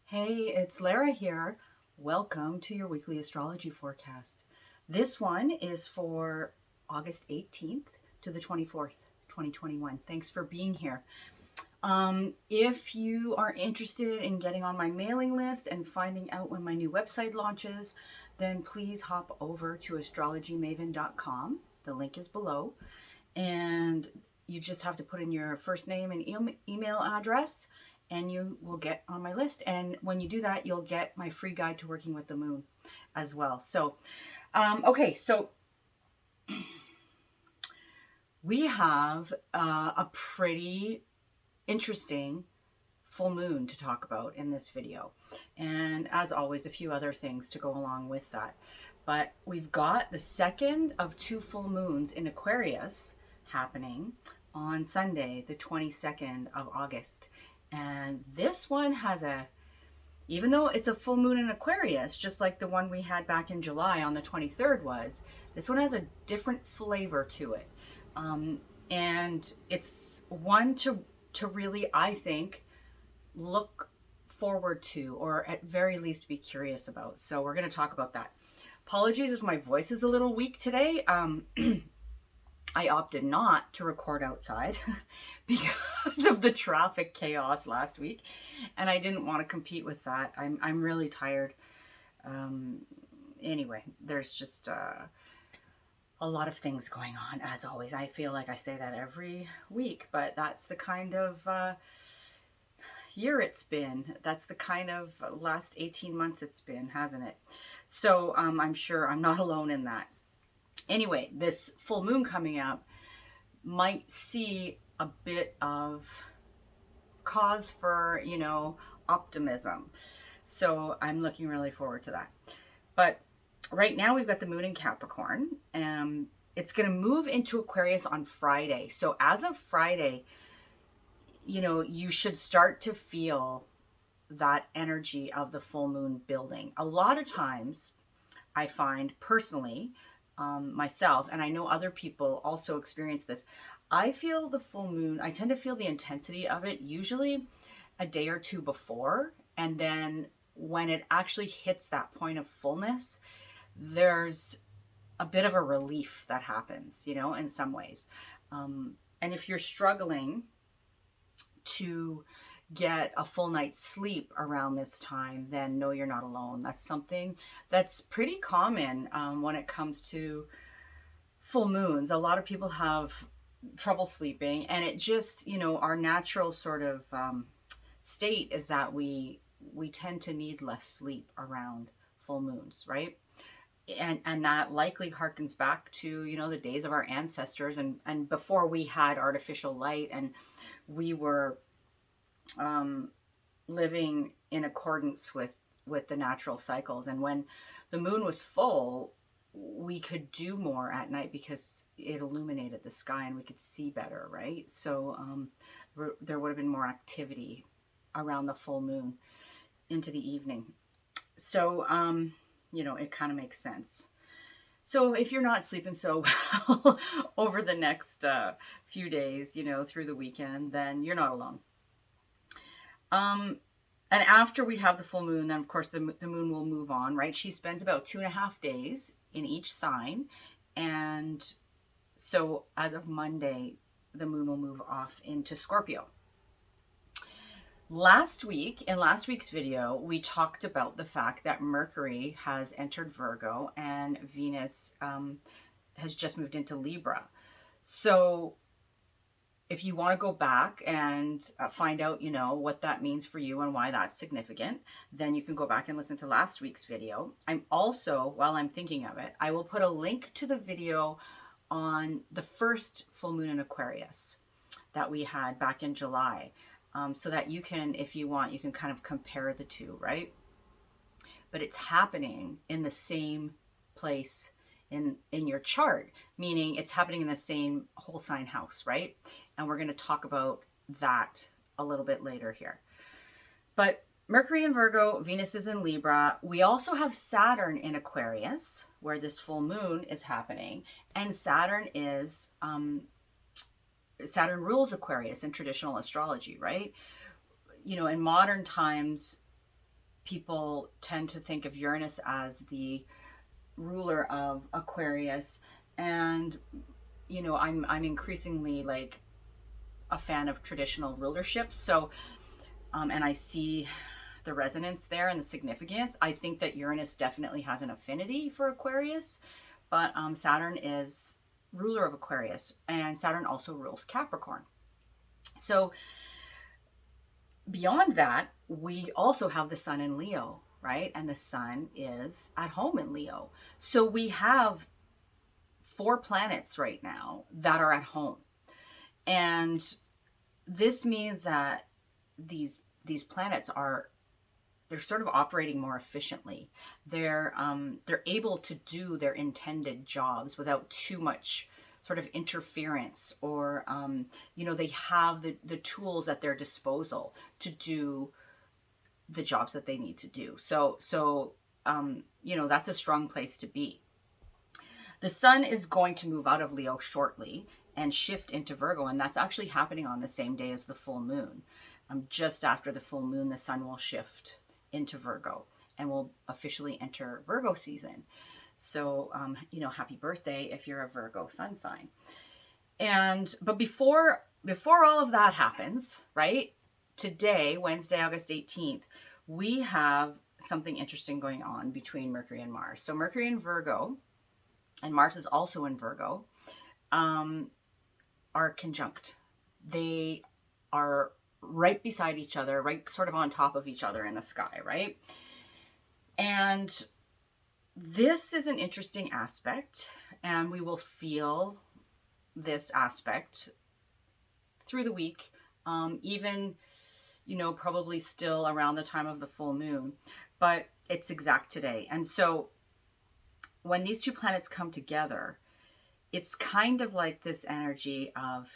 Hey, it's Lara here. Welcome to your weekly astrology forecast. This one is for August 18th to the 24th, 2021. Thanks for being here. If you are interested in getting on my mailing list and finding out when my new website launches, then please hop over to astrologymaven.com. The link is below. And you just have to put in your first name and email address and you will get on my list. And when you do that, you'll get my free guide to working with the moon as well. So, so we have a pretty interesting full moon to talk about in this video. And as always, a few other things to go along with that. But we've got the second of two full moons in Aquarius happening on Sunday, the 22nd of August. And this one has even though it's a full moon in Aquarius, just like the one we had back in July on the 23rd was, this one has a different flavor to it. And it's one to really, I think, look forward to, or at very least be curious about. So we're going to talk about that. Apologies if my voice is a little weak today. I opted not to record outside because of the traffic chaos last week, and I didn't want to compete with that. I'm really tired. Anyway, there's just a lot of things going on, as always. I feel like I say that every week, but that's the kind of year it's been. That's the kind of last 18 months it's been, hasn't it? So I'm sure I'm not alone in that. Anyway, this full moon coming up might see a bit of cause for, optimism. So I'm looking really forward to that. But right now we've got the moon in Capricorn. It's going to move into Aquarius on Friday. So as of Friday, you should start to feel that energy of the full moon building. A lot of times I find personally, myself, and I know other people also experience this, I feel the full moon, I tend to feel the intensity of it usually a day or two before, and then when it actually hits that point of fullness, there's a bit of a relief that happens, in some ways. And if you're struggling to get a full night's sleep around this time, then no, you're not alone. That's something that's pretty common when it comes to full moons. A lot of people have trouble sleeping, and it just, our natural sort of state is that we tend to need less sleep around full moons, right? And that likely harkens back to, the days of our ancestors and before we had artificial light and we were living in accordance with the natural cycles. And when the moon was full, we could do more at night because it illuminated the sky and we could see better, right? So there would have been more activity around the full moon into the evening. So, it kind of makes sense. So if you're not sleeping so well over the next few days, through the weekend, then you're not alone. And after we have the full moon, then of course the moon will move on, right? She spends about 2.5 days in each sign. And so as of Monday, the moon will move off into Scorpio. Last week, in last week's video, we talked about the fact that Mercury has entered Virgo and Venus has just moved into Libra. So if you want to go back and find out, what that means for you and why that's significant, then you can go back and listen to last week's video. I'm also, while I'm thinking of it, I will put a link to the video on the first full moon in Aquarius that we had back in July. So that you can, if you want, you can kind of compare the two, right? But it's happening in the same place in your chart, meaning it's happening in the same whole sign house, right? And we're going to talk about that a little bit later here. But Mercury in Virgo, Venus is in Libra. We also have Saturn in Aquarius, where this full moon is happening. And Saturn rules Aquarius in traditional astrology, right? In modern times, people tend to think of Uranus as the ruler of Aquarius. And, you know, I'm increasingly like a fan of traditional rulerships. So, and I see the resonance there and the significance. I think that Uranus definitely has an affinity for Aquarius, but Saturn is ruler of Aquarius, and Saturn also rules Capricorn. So beyond that, we also have the sun in Leo, right? And the sun is at home in Leo. So we have 4 planets right now that are at home. And this means that these planets are, they're sort of operating more efficiently. They're able to do their intended jobs without too much sort of interference, or you know, they have the tools at their disposal to do the jobs that they need to do. So you know, that's a strong place to be. The sun is going to move out of Leo shortly and shift into Virgo, and that's actually happening on the same day as the full moon. Just after the full moon, the sun will shift into Virgo and will officially enter Virgo season. So, you know, happy birthday if you're a Virgo sun sign. But before all of that happens, right? Today, Wednesday, August 18th, we have something interesting going on between Mercury and Mars. So Mercury in Virgo, and Mars is also in Virgo, are conjunct. They are right beside each other, right sort of on top of each other in the sky, right? And this is an interesting aspect, and we will feel this aspect through the week, even, you know, probably still around the time of the full moon, but it's exact today. And so when these 2 planets come together, it's kind of like this energy of,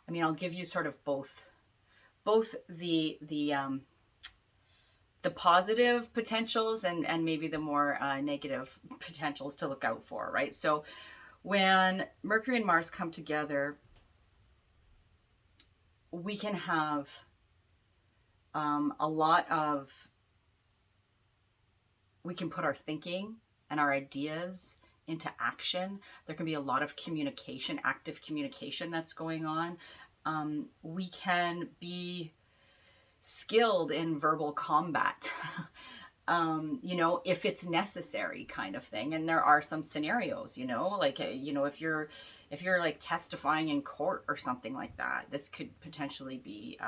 I mean, I'll give you sort of both the positive potentials and maybe the more negative potentials to look out for, right? So when Mercury and Mars come together, we can have a lot of, we can put our thinking and our ideas into action. There can be a lot of communication, active communication that's going on. We can be skilled in verbal combat, you know, if it's necessary, kind of thing. And there are some scenarios, you know, like, you know, if you're like testifying in court or something like that, this could potentially be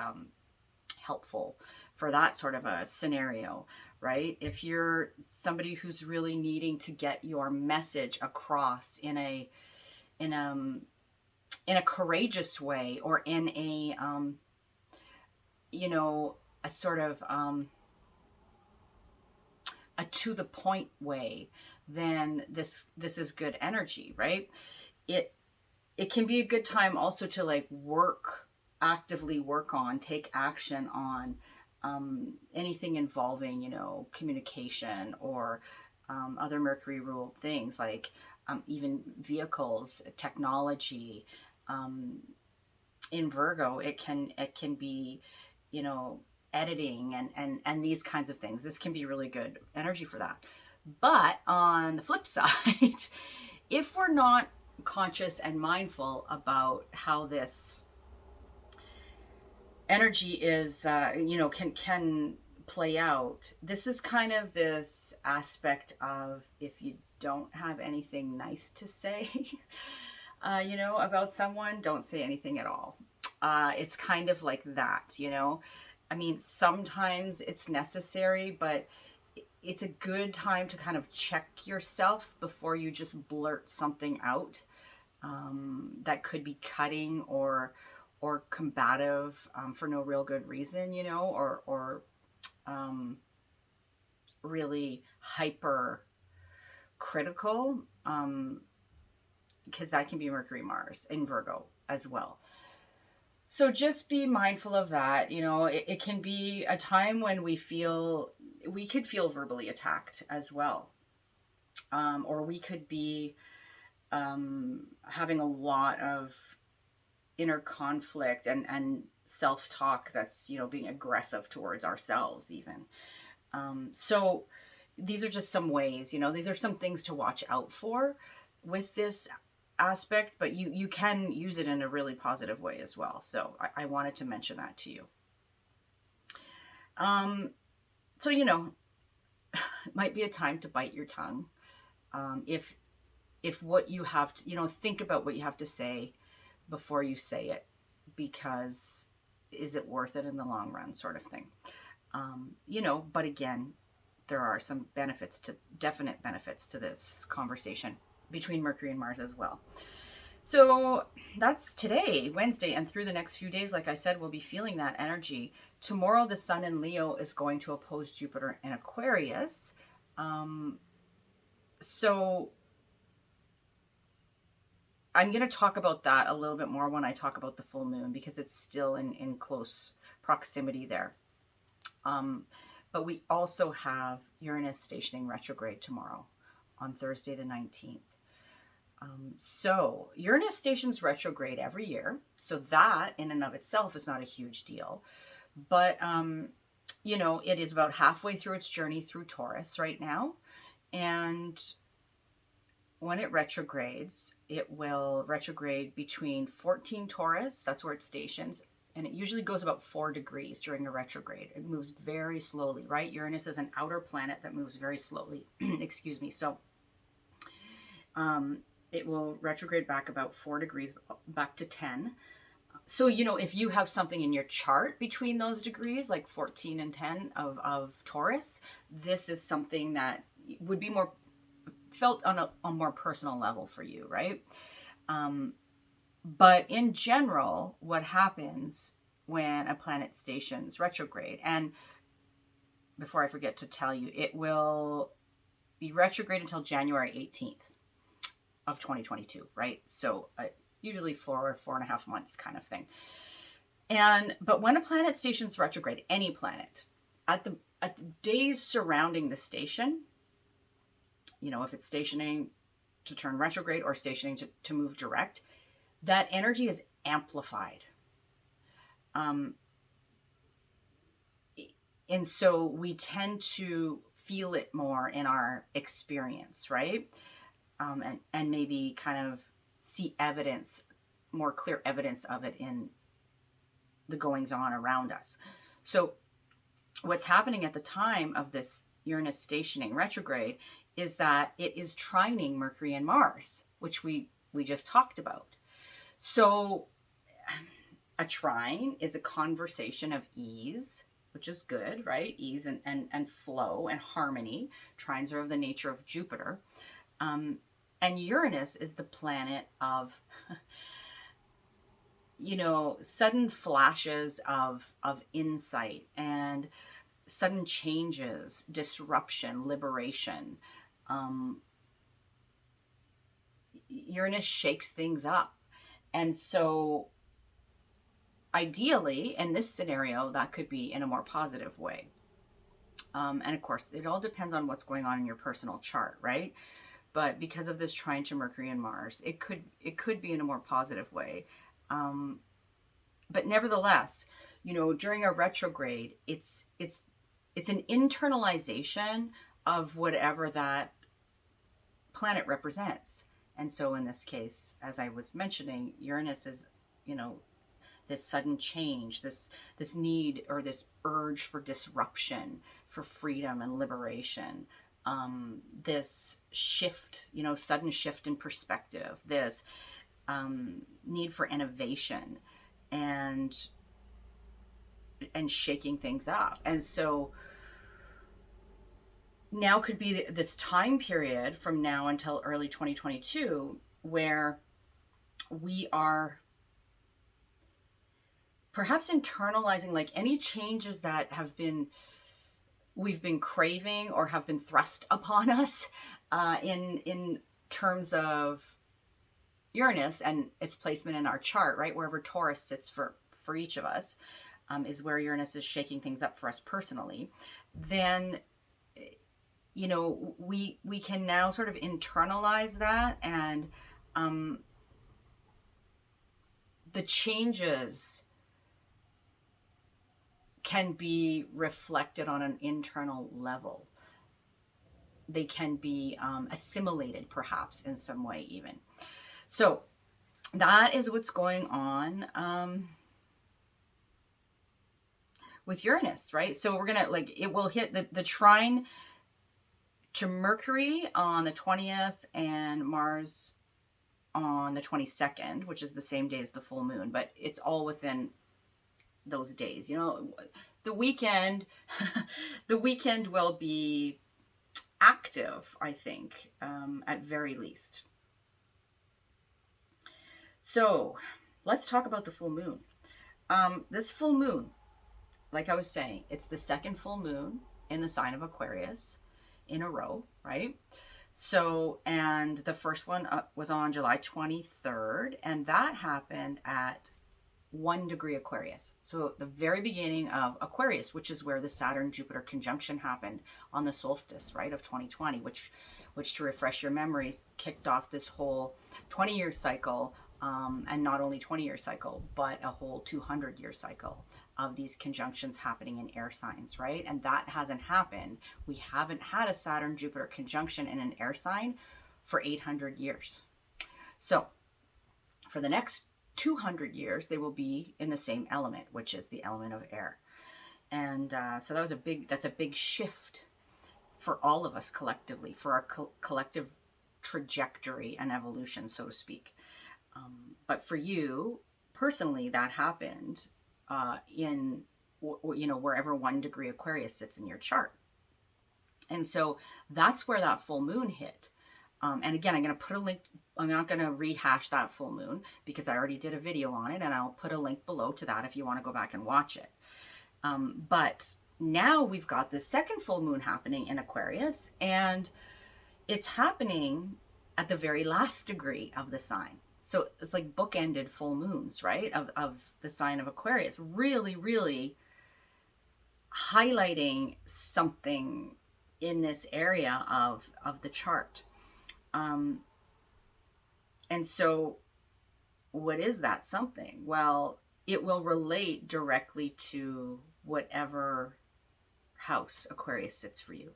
helpful for that sort of a scenario, right? If you're somebody who's really needing to get your message across in a courageous way, or in a you know, a sort of a to the point way, then this is good energy, right? It can be a good time also to like actively work on, take action on anything involving, you know, communication, or other Mercury ruled things, like even vehicles, technology. In Virgo, it can be, you know, editing and these kinds of things. This can be really good energy for that. But on the flip side, if we're not conscious and mindful about how this energy is, you know, can play out, this is kind of this aspect of, if you don't have anything nice to say, you know, about someone, don't say anything at all. It's kind of like that, you know. I mean, sometimes it's necessary, but it's a good time to kind of check yourself before you just blurt something out that could be cutting or combative for no real good reason, you know, or really hyper critical, because that can be Mercury Mars in Virgo as well. So just be mindful of that. You know, it can be a time when we could feel verbally attacked as well. Or we could be having a lot of inner conflict and self-talk that's, you know, being aggressive towards ourselves even. So these are just some ways, you know, these are some things to watch out for with this aspect, but you can use it in a really positive way as well. So I wanted to mention that to you. So, you know, it might be a time to bite your tongue. If what you have to, you know, think about what you have to say before you say it, because is it worth it in the long run, sort of thing. You know, but again, there are some benefits to, definite benefits to this conversation between Mercury and Mars as well. So that's today, Wednesday, and through the next few days, like I said, we'll be feeling that energy. Tomorrow, the Sun in Leo is going to oppose Jupiter in Aquarius. So I'm going to talk about that a little bit more when I talk about the full moon, because it's still in close proximity there. But we also have Uranus stationing retrograde tomorrow on Thursday the 19th. So Uranus stations retrograde every year. So that in and of itself is not a huge deal. But, you know, it is about halfway through its journey through Taurus right now. And when it retrogrades, it will retrograde between 14 Taurus, that's where it stations, and it usually goes about 4 degrees during a retrograde. It moves very slowly, right? Uranus is an outer planet that moves very slowly. Excuse me. So it will retrograde back about 4 degrees, back to 10. So, you know, if you have something in your chart between those degrees, like 14 and 10 of Taurus, this is something that would be more felt on a more personal level for you, right? But in general, what happens when a planet stations retrograde, and before I forget to tell you, it will be retrograde until January 18th of 2022, right? So usually 4.5 months kind of thing. But when a planet stations retrograde, any planet, at the days surrounding the station, you know, if it's stationing to turn retrograde or stationing to move direct, that energy is amplified. And so we tend to feel it more in our experience, right? And maybe kind of see evidence, more clear evidence of it in the goings on around us. So what's happening at the time of this Uranus stationing retrograde is that it is trining Mercury and Mars, which we just talked about. So a trine is a conversation of ease, which is good, right? Ease and flow and harmony. Trines are of the nature of Jupiter. And Uranus is the planet of, you know, sudden flashes of insight and sudden changes, disruption, liberation. Uranus shakes things up. And so ideally, in this scenario, that could be in a more positive way. And of course, it all depends on what's going on in your personal chart, right? But because of this trine to Mercury and Mars, it could be in a more positive way. But nevertheless, you know, during a retrograde, it's an internalization of whatever that planet represents. And so in this case, as I was mentioning, Uranus is, you know, this sudden change, this need or this urge for disruption, for freedom and liberation, this shift, you know, sudden shift in perspective, this need for innovation and shaking things up. And so now could be this time period from now until early 2022 where we are perhaps internalizing like any changes that we've been craving or have been thrust upon us in terms of Uranus and its placement in our chart, right? Wherever Taurus sits for each of us is where Uranus is shaking things up for us personally. Then, you know, we can now sort of internalize that, and the changes can be reflected on an internal level. They can be assimilated perhaps in some way even. So that is what's going on with Uranus, right? So we're gonna, like, it will hit the trine to Mercury on the 20th and Mars on the 22nd, which is the same day as the full moon, but it's all within those days. You know, the weekend, the weekend will be active, I think, at very least. So let's talk about the full moon. This full moon, like I was saying, it's the second full moon in the sign of Aquarius in a row, right? So, and the first one was on July 23rd, and that happened at 1 degree Aquarius. So the very beginning of Aquarius, which is where the Saturn-Jupiter conjunction happened on the solstice, right, of 2020, which to refresh your memories, kicked off this whole 20-year cycle, and not only 20-year cycle, but a whole 200-year cycle of these conjunctions happening in air signs, right? And that hasn't happened. We haven't had a Saturn-Jupiter conjunction in an air sign for 800 years. So for the next 200 years, they will be in the same element, which is the element of air. And so that's a big shift for all of us collectively, for our collective trajectory and evolution, so to speak. But for you personally, that happened in, you know, wherever 1 degree Aquarius sits in your chart. And so that's where that full moon hit. And again, I'm going to put a link. I'm not going to rehash that full moon because I already did a video on it, and I'll put a link below to that if you want to go back and watch it. But now we've got the second full moon happening in Aquarius, and it's happening at the very last degree of the sign. So it's like bookended full moons, right? Of the sign of Aquarius, really, really highlighting something in this area of the chart. And so what is that something? Well, it will relate directly to whatever house Aquarius sits for you.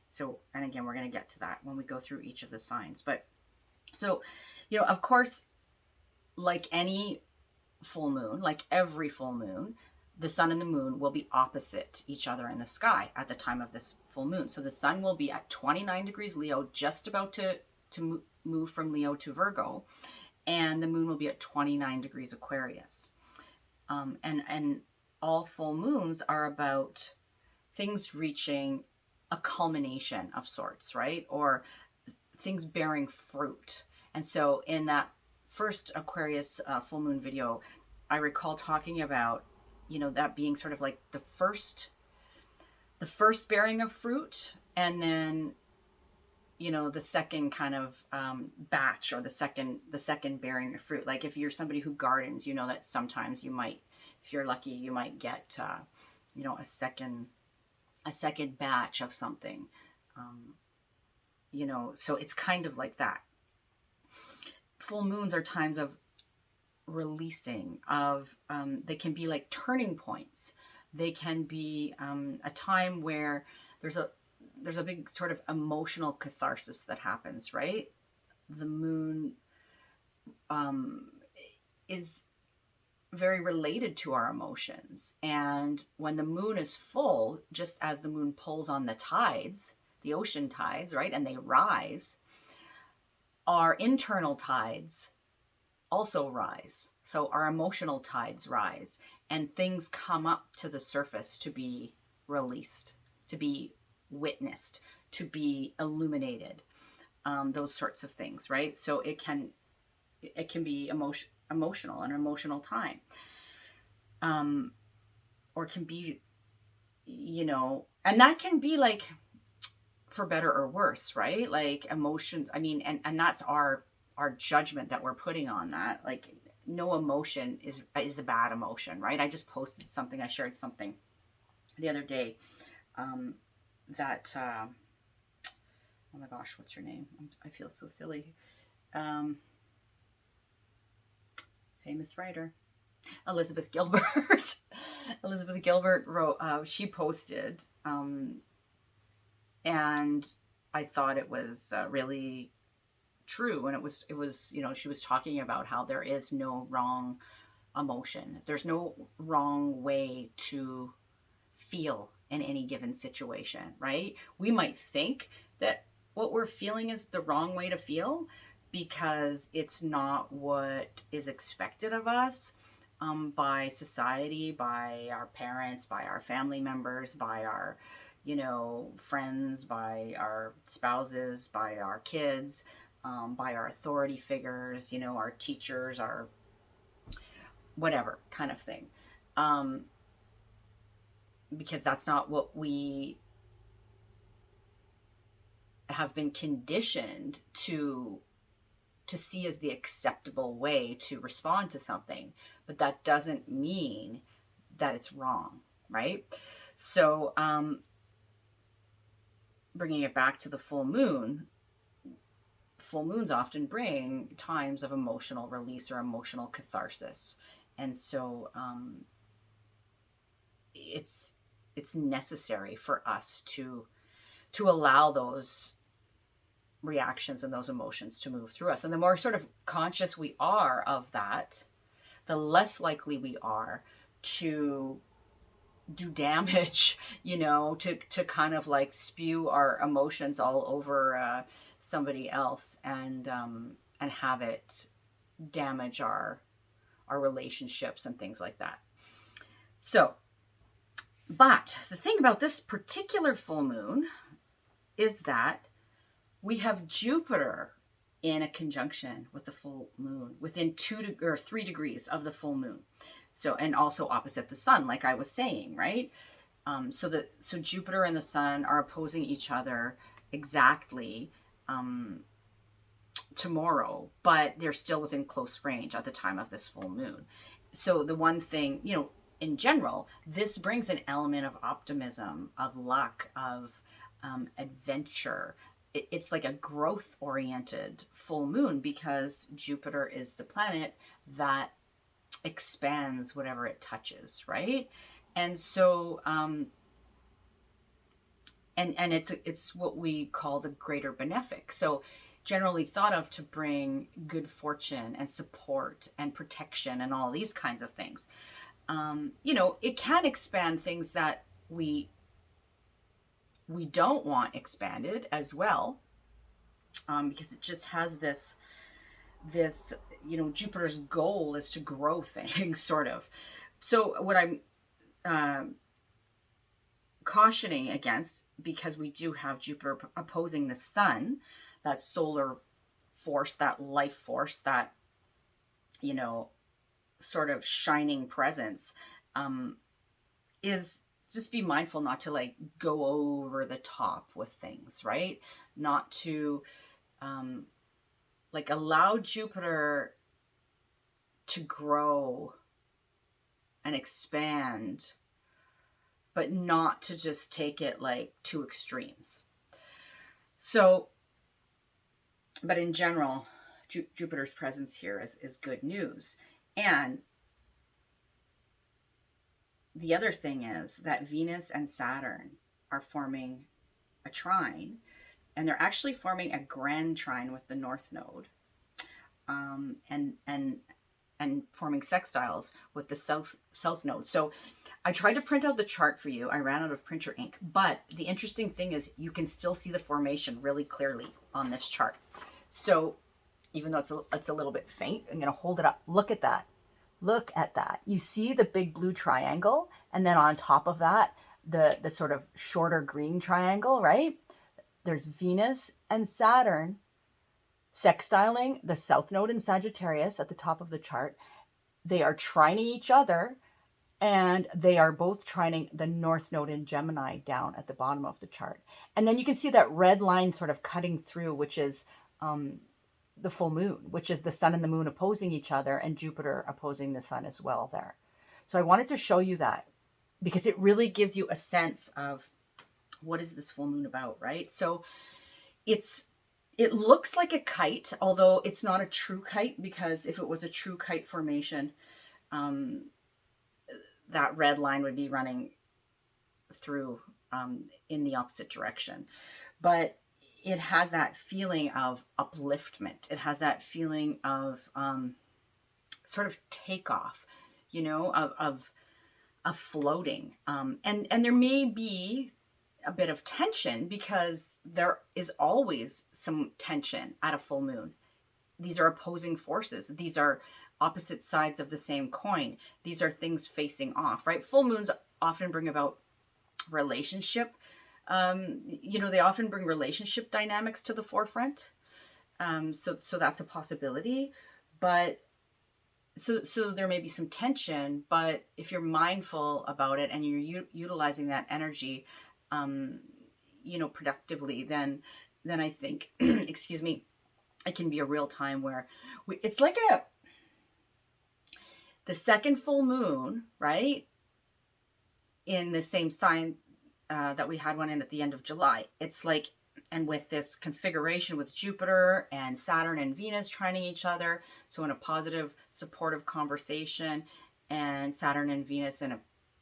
So, and again, we're going to get to that when we go through each of the signs. But so, you know, of course, like any full moon, like every full moon, the sun and the moon will be opposite each other in the sky at the time of this full moon. So the sun will be at 29 degrees Leo, just about to move from Leo to Virgo, and the moon will be at 29 degrees Aquarius. And all full moons are about things reaching a culmination of sorts, right? Or things bearing fruit. And so in that first Aquarius full moon video, I recall talking about, you know, that being sort of like the first bearing of fruit, and then, you know, the second kind of batch, or the second bearing of fruit. Like if you're somebody who gardens, you know that sometimes you might, if you're lucky, you might get, you know, a second batch of something, you know, so it's kind of like that. Full moons are times of releasing, of, they can be like turning points. They can be a time where there's a big sort of emotional catharsis that happens, right? The moon is very related to our emotions. And when the moon is full, just as the moon pulls on the tides, the ocean tides, right, and they rise, our internal tides also rise. So our emotional tides rise, and things come up to the surface to be released, to be witnessed, to be illuminated, those sorts of things, right? So it can be emotional, an emotional time, or can be, you know, and that can be like for better or worse, right? Like emotions, I mean, and that's our judgment that we're putting on that. Like no emotion is a bad emotion, right? I just posted something, I shared something the other day, that oh my gosh, what's her name? I feel so silly. Famous writer. Elizabeth Gilbert. Elizabeth Gilbert wrote, she posted, and I thought it was really true. And it was, you know, she was talking about how there is no wrong emotion. There's no wrong way to feel in any given situation, right? We might think that what we're feeling is the wrong way to feel because it's not what is expected of us, by society, by our parents, by our family members, by our, you know, friends, by our spouses, by our kids, by our authority figures, you know, our teachers, our whatever kind of thing. Because that's not what we have been conditioned to see as the acceptable way to respond to something. But that doesn't mean that it's wrong, right? So bringing it back to the full moon, full moons often bring times of emotional release or emotional catharsis. And so it's necessary for us to allow those reactions and those emotions to move through us. And the more sort of conscious we are of that, the less likely we are to do damage, you know, to kind of like spew our emotions all over somebody else and have it damage our relationships and things like that. So, but the thing about this particular full moon is that we have Jupiter in a conjunction with the full moon within 2 or 3 degrees of the full moon. So, and also opposite the sun, like I was saying, right? So Jupiter and the sun are opposing each other exactly tomorrow, but they're still within close range at the time of this full moon. So the one thing, you know, in general, this brings an element of optimism, of luck, of adventure. It's like a growth-oriented full moon because Jupiter is the planet that expands whatever it touches, right? And so, and it's what we call the greater benefic. So generally thought of to bring good fortune and support and protection and all these kinds of things. You know, it can expand things that we don't want expanded as well, because it just has this, you know, Jupiter's goal is to grow things, sort of. So what I'm cautioning against, because we do have Jupiter opposing the sun, that solar force, that life force, that, you know, sort of shining presence, is just be mindful not to like go over the top with things, right? Not to like allow Jupiter to grow and expand, but not to just take it like to extremes. So, but in general, Jupiter's presence here is good news. And the other thing is that Venus and Saturn are forming a trine, and they're actually forming a grand trine with the North Node, and forming sextiles with the South Node. So I tried to print out the chart for you. I ran out of printer ink, but the interesting thing is you can still see the formation really clearly on this chart. So even though it's a little bit faint, I'm going to hold it up. Look at that. Look at that. You see the big blue triangle, and then on top of that, the sort of shorter green triangle, right? There's Venus and Saturn sextiling the South Node in Sagittarius at the top of the chart. They are trining each other, and they are both trining the North Node in Gemini down at the bottom of the chart. And then you can see that red line sort of cutting through, which is the full moon, which is the sun and the moon opposing each other, and Jupiter opposing the sun as well there. So I wanted to show you that because it really gives you a sense of what is this full moon about, right? So it looks like a kite, although it's not a true kite, because if it was a true kite formation, that red line would be running through in the opposite direction. But it has that feeling of upliftment. It has that feeling of sort of takeoff, you know, of floating. And there may be a bit of tension, because there is always some tension at a full moon. These are opposing forces. These are opposite sides of the same coin. These are things facing off, right? Full moons often bring about relationship. You know, they often bring relationship dynamics to the forefront. So that's a possibility. But so there may be some tension, but if you're mindful about it and you're utilizing that energy, you know, productively, then I think, excuse me, it can be a real time where it's like the second full moon, right? In the same sign that we had one in at the end of July. It's like, and with this configuration with Jupiter and Saturn and Venus trining each other, so in a positive, supportive conversation, and Saturn and Venus in a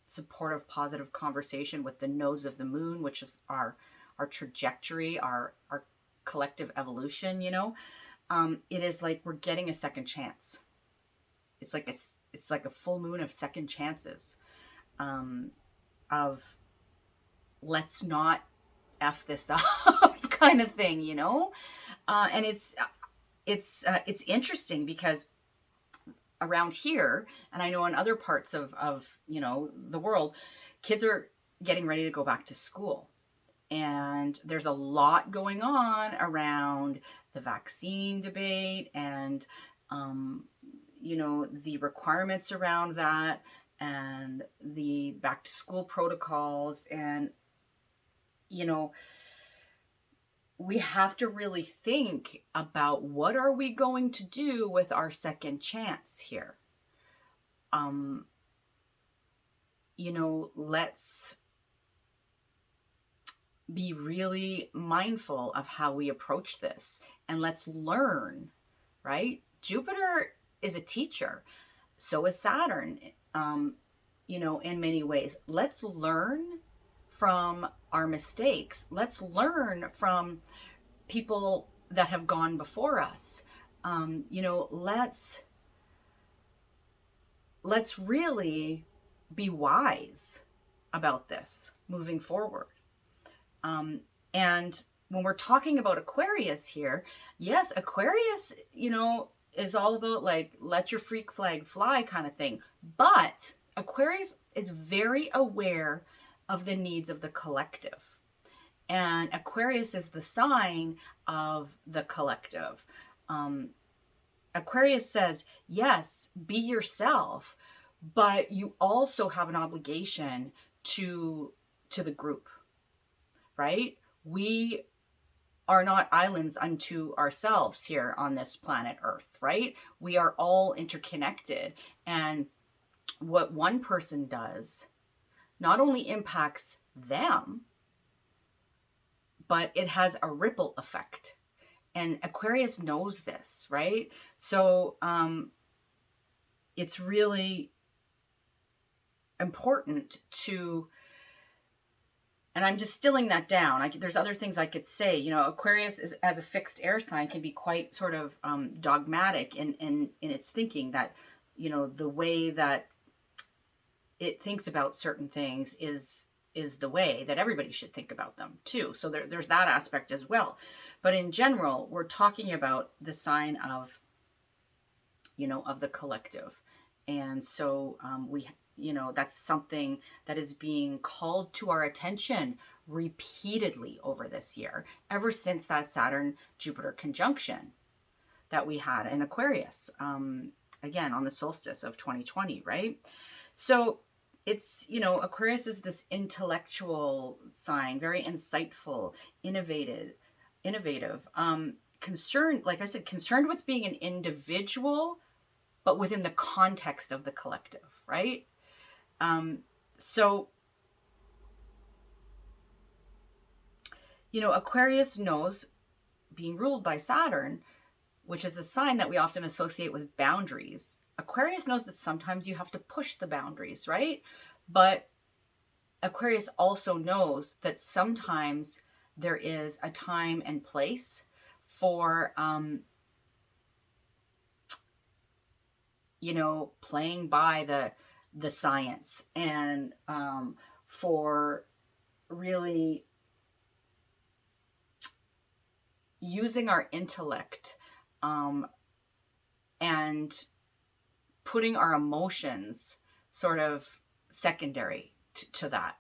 supportive, positive conversation with the nodes of the moon, which is our trajectory, our collective evolution, you know, it is like we're getting a second chance. It's like a full moon of second chances, of let's not F this up kind of thing, you know? And it's interesting because around here, and I know in other parts of you know, the world, kids are getting ready to go back to school. And there's a lot going on around the vaccine debate and, you know, the requirements around that and the back to school protocols. And, you know, we have to really think about what are we going to do with our second chance here. You know, let's be really mindful of how we approach this, and let's learn, right? Jupiter is a teacher. So is Saturn, you know, in many ways. Let's learn from our mistakes. Let's learn from people that have gone before us. You know, let's really be wise about this moving forward. And when we're talking about Aquarius here, yes, Aquarius, you know, is all about like, let your freak flag fly kind of thing. But Aquarius is very aware of the needs of the collective. And Aquarius is the sign of the collective. Aquarius says, yes, be yourself, but you also have an obligation to the group, right? We are not islands unto ourselves here on this planet Earth, right? We are all interconnected. And what one person does not only impacts them, but it has a ripple effect. And Aquarius knows this, right? So it's really important to, and I'm distilling that down. There's other things I could say. You know, Aquarius is, as a fixed air sign, can be quite sort of dogmatic in its thinking, that, you know, the way that it thinks about certain things is the way that everybody should think about them too. So there's that aspect as well. But in general, we're talking about the sign of, you know, of the collective. And so we, you know, that's something that is being called to our attention repeatedly over this year, ever since that Saturn-Jupiter conjunction that we had in Aquarius, again, on the solstice of 2020, right? So it's, you know, Aquarius is this intellectual sign, very insightful, innovative, concerned, like I said, concerned with being an individual, but within the context of the collective, right? So, you know, Aquarius knows, being ruled by Saturn, which is a sign that we often associate with boundaries Aquarius knows that sometimes you have to push the boundaries, right? But Aquarius also knows that sometimes there is a time and place for, playing by the science, and for really using our intellect, and putting our emotions sort of secondary to that.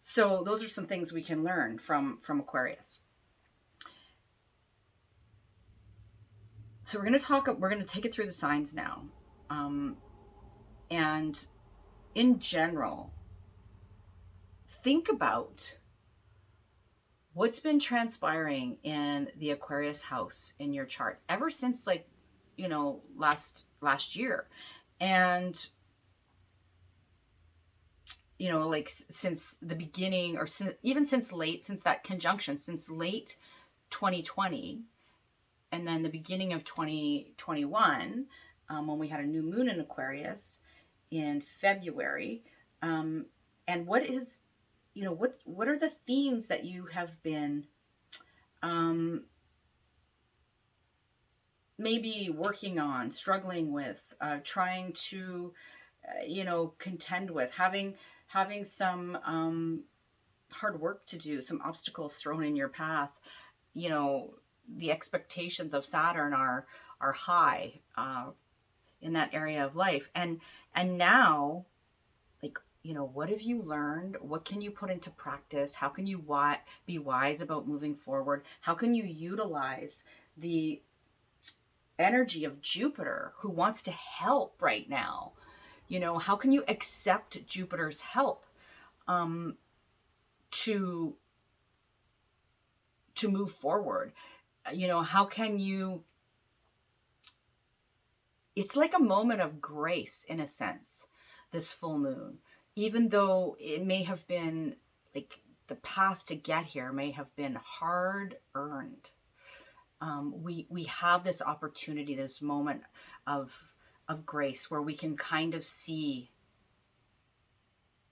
So those are some things we can learn from Aquarius. So we're going to take it through the signs now. And in general, think about what's been transpiring in the Aquarius house in your chart ever since, like, last year. And like since the beginning, or since that conjunction, since late 2020, and then the beginning of 2021, when we had a new moon in Aquarius in February. And what is, what are the themes that you have been maybe working on, struggling with, trying to, contend with, having some hard work to do, some obstacles thrown in your path. The expectations of Saturn are high in that area of life. And now, like, what have you learned? What can you put into practice? How can you be wise about moving forward? How can you utilize the energy of Jupiter, who wants to help right now? How can you accept Jupiter's help to move forward? How can you... It's like a moment of grace, in a sense, this full moon, even though it may have been, like, the path to get here may have been hard earned. We have this opportunity, this moment of grace, where we can kind of see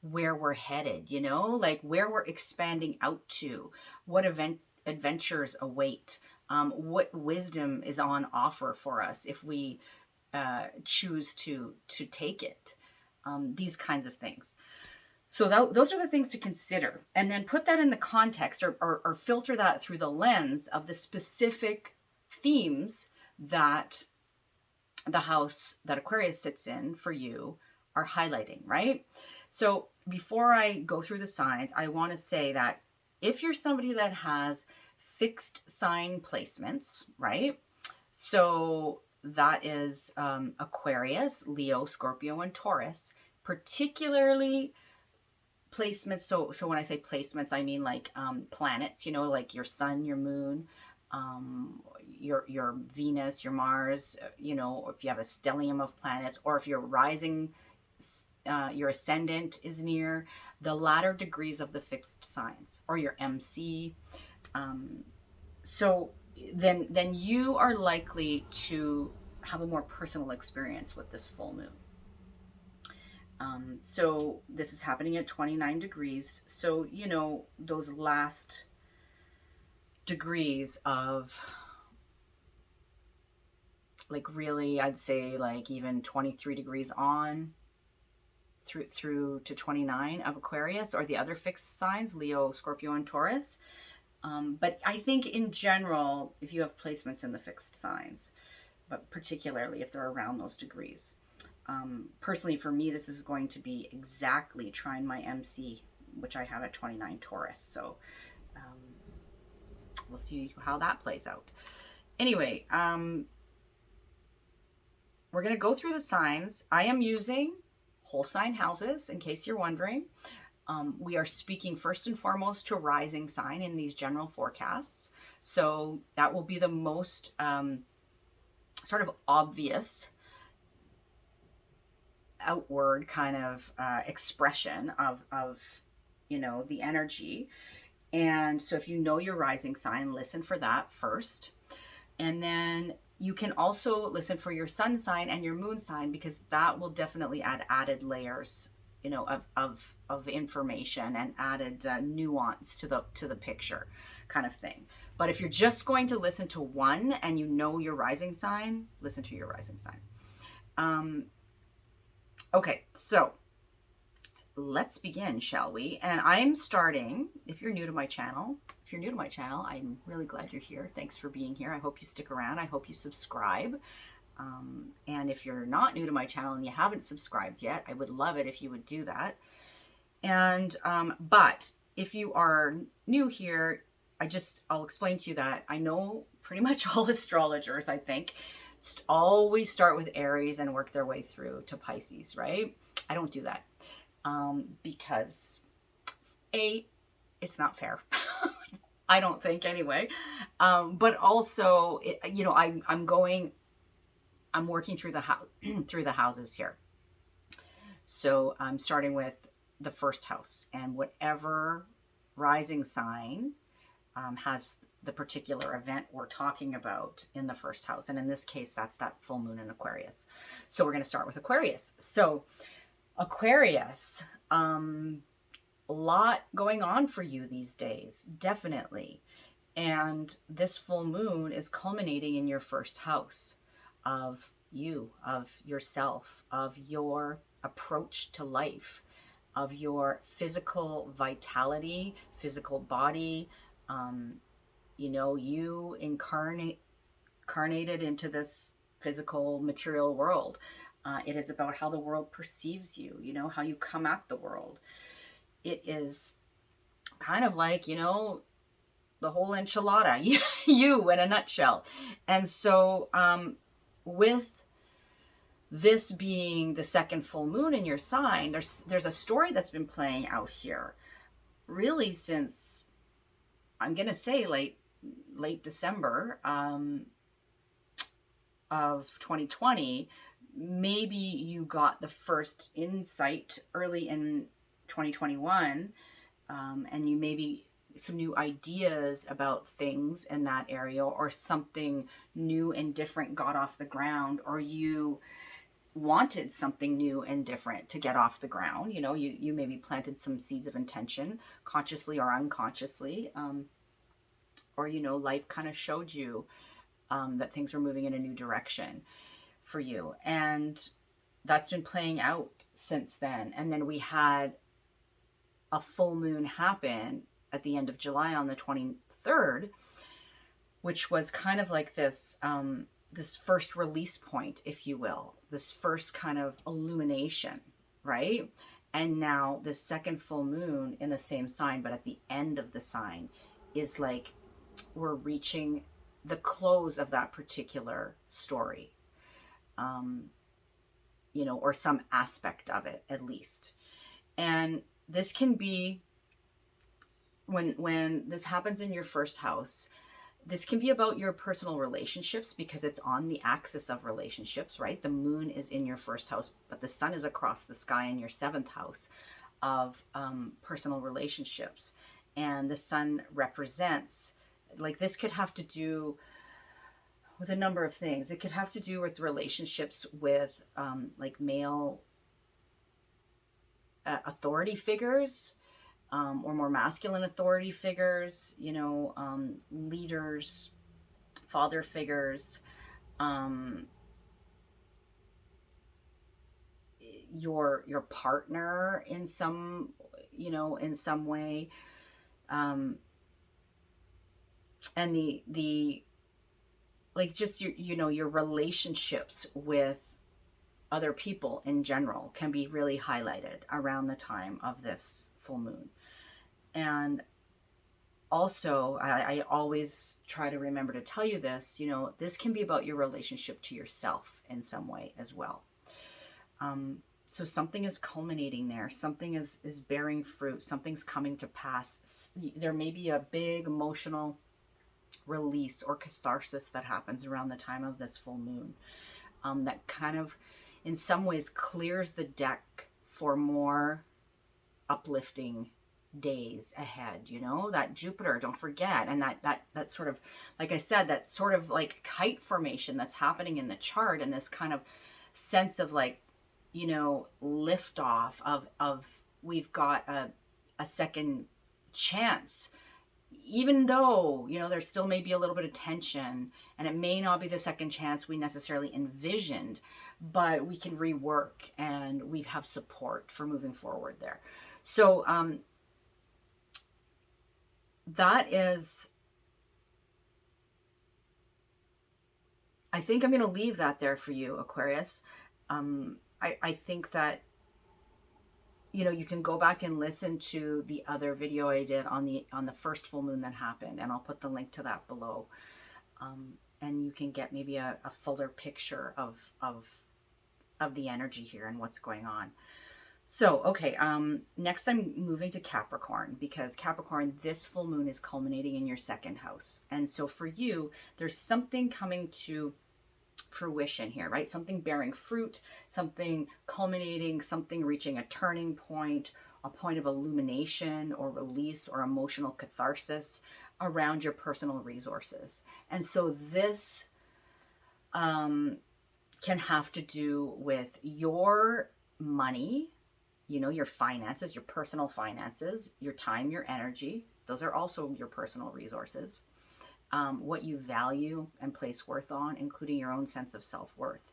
where we're headed, like where we're expanding out to, what adventures await, what wisdom is on offer for us if we choose to take it, these kinds of things. So those are the things to consider, and then put that in the context, or filter that through the lens of the specific themes that the house that Aquarius sits in for you are highlighting, right? So before I go through the signs, I want to say that if you're somebody that has fixed sign placements, right? So that is Aquarius, Leo, Scorpio, and Taurus, particularly placements. So when I say placements, I mean like planets, like your sun, your moon, your Venus, your Mars, if you have a stellium of planets, or if your rising, your ascendant is near the latter degrees of the fixed signs, or your MC. So then you are likely to have a more personal experience with this full moon. So this is happening at 29 degrees. So, those last degrees of, like, really, I'd say like even 23 degrees on through to 29 of Aquarius, or the other fixed signs, Leo, Scorpio, and Taurus. But I think in general, if you have placements in the fixed signs, but particularly if they're around those degrees. Personally, for me, this is going to be exactly trine my MC, which I have at 29 Taurus. So we'll see how that plays out. Anyway, we're going to go through the signs. I am using whole sign houses, in case you're wondering. We are speaking first and foremost to rising sign in these general forecasts. So that will be the most sort of obvious outward kind of expression of the energy. And so if you know your rising sign, listen for that first. And then you can also listen for your sun sign and your moon sign, because that will definitely add added layers, you know, of information and added nuance to the picture, kind of thing. But if you're just going to listen to one and you know your rising sign, listen to your rising sign. Okay, so let's begin, shall we? And I'm starting, if you're new to my channel, I'm really glad you're here. Thanks for being here. I hope you stick around. I hope you subscribe. And if you're not new to my channel and you haven't subscribed yet, I would love it if you would do that. And, but if you are new here, I'll explain to you that I know pretty much all astrologers, I think, always start with Aries and work their way through to Pisces, right? I don't do that. Because it's not fair. I don't think anyway. But also, you know, I'm working through through the houses here. So I'm starting with the first house, and whatever rising sign has the particular event we're talking about in the first house. And in this case, that's that full moon in Aquarius. So we're going to start with Aquarius. So Aquarius, a lot going on for you these days, definitely. And this full moon is culminating in your first house of you, of yourself, of your approach to life, of your physical vitality, physical body. You know, you incarnated into this physical material world. It is about how the world perceives you, you know, how you come at the world. It is kind of like, you know, the whole enchilada, you in a nutshell. And so with this being the second full moon in your sign, there's a story that's been playing out here really since, I'm going to say late December of 2020. Maybe you got the first insight early in 2021, and you maybe some new ideas about things in that area, or something new and different got off the ground, or you wanted something new and different to get off the ground. You know, you maybe planted some seeds of intention, consciously or unconsciously, or, you know, life kind of showed you that things were moving in a new direction for you. And that's been playing out since then. And then we had a full moon happen at the end of July on the 23rd, which was kind of like this, this first release point, if you will, this first kind of illumination, right? And now the second full moon in the same sign, but at the end of the sign, is like we're reaching the close of that particular story. You know, or some aspect of it at least. And this can be, when this happens in your first house, this can be about your personal relationships, because it's on the axis of relationships, right? The moon is in your first house, but the sun is across the sky in your seventh house of personal relationships. And the sun represents, like, this could have to do with a number of things. It could have to do with relationships with like male authority figures, or more masculine authority figures, you know, leaders, father figures, your partner in some, you know, in some way, and the like, just your, you know, your relationships with other people in general can be really highlighted around the time of this full moon. And also, I always try to remember to tell you this, you know, this can be about your relationship to yourself in some way as well. So something is culminating there. Something is bearing fruit. Something's coming to pass. There may be a big emotional release or catharsis that happens around the time of this full moon, that kind of in some ways clears the deck for more uplifting days ahead, you know, that Jupiter, don't forget. And that sort of, like I said, that sort of like kite formation that's happening in the chart, and this kind of sense of like, you know, liftoff of we've got a second chance, even though, you know, there still may be a little bit of tension, and it may not be the second chance we necessarily envisioned, but we can rework, and we have support for moving forward there. So that is, I think I'm going to leave that there for you, Aquarius. I think that, you know, you can go back and listen to the other video I did on the first full moon that happened, and I'll put the link to that below. And you can get maybe a fuller picture of the energy here and what's going on. So, okay, next I'm moving to Capricorn, because Capricorn, this full moon is culminating in your second house. And so for you, there's something coming to fruition here, right? Something bearing fruit, something culminating, something reaching a turning point, a point of illumination or release or emotional catharsis around your personal resources. And so this can have to do with your money, you know, your finances, your personal finances, your time, your energy. Those are also your personal resources. What you value and place worth on, including your own sense of self-worth.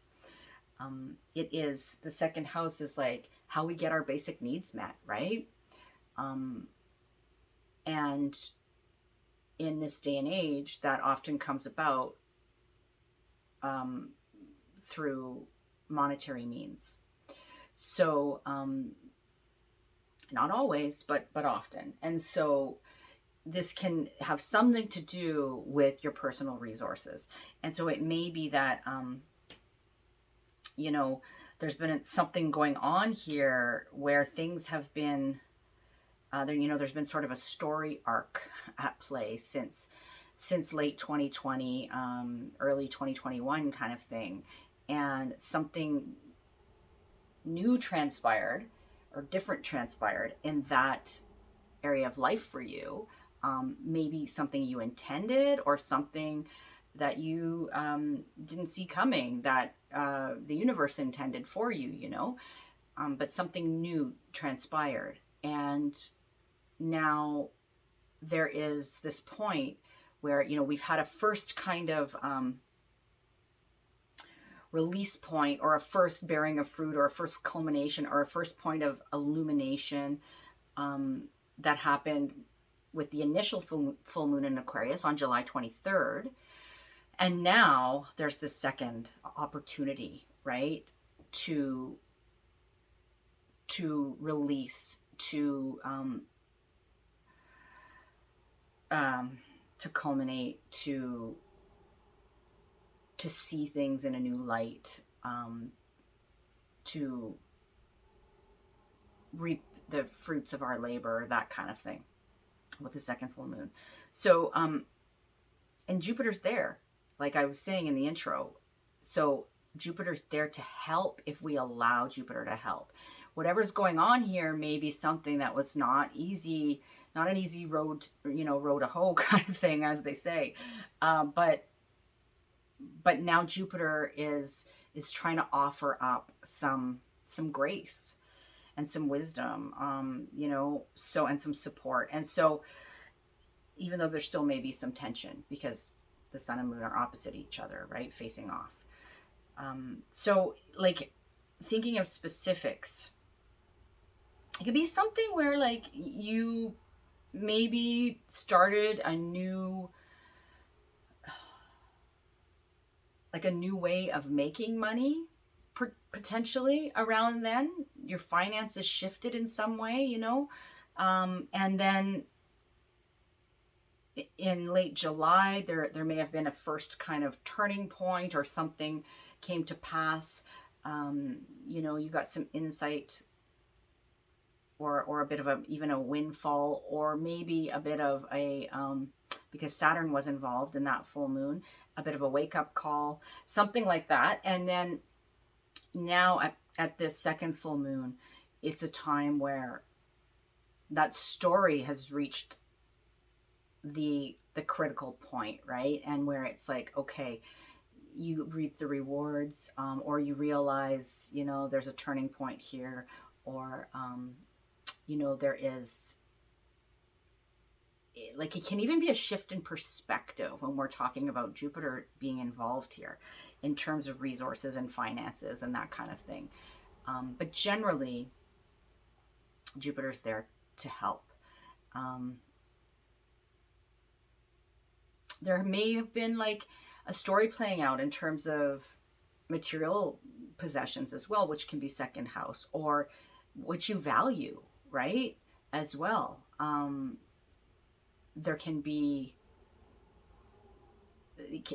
It is, the second house is like how we get our basic needs met, right? And in this day and age, that often comes about through monetary means. So, not always, but often. And so this can have something to do with your personal resources. And so it may be that, you know, there's been something going on here where things have been, you know, there's been sort of a story arc at play since late 2020, early 2021 kind of thing. And something new transpired, or different transpired in that area of life for you. Maybe something you intended, or something that you didn't see coming, that the universe intended for you, you know, but something new transpired. And now there is this point where, you know, we've had a first kind of release point, or a first bearing of fruit, or a first culmination, or a first point of illumination that happened with the initial full moon in Aquarius on July 23rd. And now there's this second opportunity, right? To release, to culminate, to see things in a new light, to reap the fruits of our labor, that kind of thing, with the second full moon. So, and Jupiter's there, like I was saying in the intro. So Jupiter's there to help if we allow Jupiter to help. Whatever's going on here may be something that was not easy, not an easy road, you know, road to hoe kind of thing, as they say. But now Jupiter is trying to offer up some grace and some wisdom, you know, so, and some support. And so, even though there still may be some tension, because the sun and moon are opposite each other, right, facing off. So, like, thinking of specifics, it could be something where, like, you maybe started a new, like a new way of making money, potentially around then. Your finances shifted in some way, you know, and then in late July, there may have been a first kind of turning point, or something came to pass. You know, you got some insight, or a bit of even a windfall, or maybe a bit of a, because Saturn was involved in that full moon, a bit of a wake-up call, something like that. And then now at this second full moon, it's a time where that story has reached the critical point, right? And where it's like, okay, you reap the rewards, or you realize, you know, there's a turning point here, or you know, there is, like, it can even be a shift in perspective when we're talking about Jupiter being involved here in terms of resources and finances and that kind of thing. But generally, Jupiter's there to help. There may have been like a story playing out in terms of material possessions as well, which can be second house, or what you value, right? As well. There can be,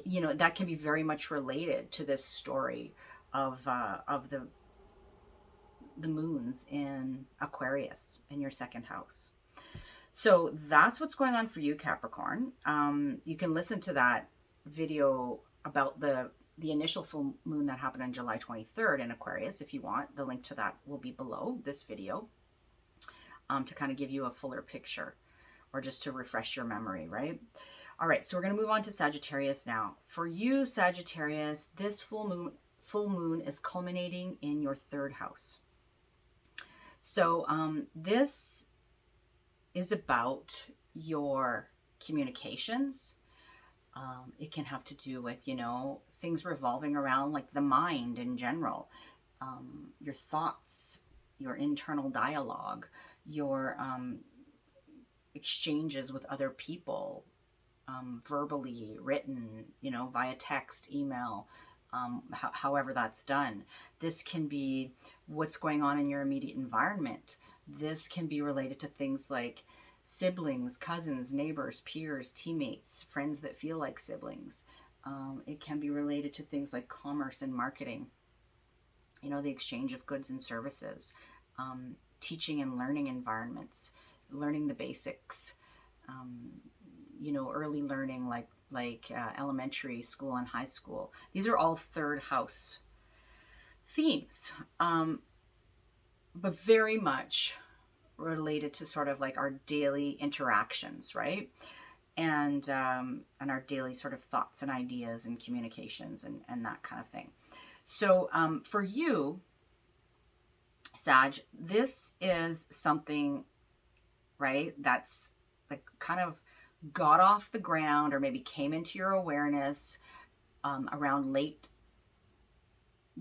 you know, that can be very much related to this story of the moons in Aquarius in your second house. So that's what's going on for you, Capricorn. You can listen to that video about the initial full moon that happened on July 23rd in Aquarius if you want. The link to that will be below this video, to kind of give you a fuller picture, or just to refresh your memory, right? All right, so we're going to move on to Sagittarius now. For you, Sagittarius, this full moon is culminating in your third house. So this is about your communications. It can have to do with, you know, things revolving around like the mind in general, your thoughts, your internal dialogue, your exchanges with other people, verbally, written, you know, via text, email, however that's done. This can be what's going on in your immediate environment. This can be related to things like siblings, cousins, neighbors, peers, teammates, friends that feel like siblings. It can be related to things like commerce and marketing, you know, the exchange of goods and services, teaching and learning environments, learning the basics, you know, early learning like elementary school and high school. These are all third house themes, but very much related to sort of like our daily interactions, right? And our daily sort of thoughts and ideas and communications and that kind of thing. So for you, Sag, this is something, right, that's like kind of got off the ground, or maybe came into your awareness around late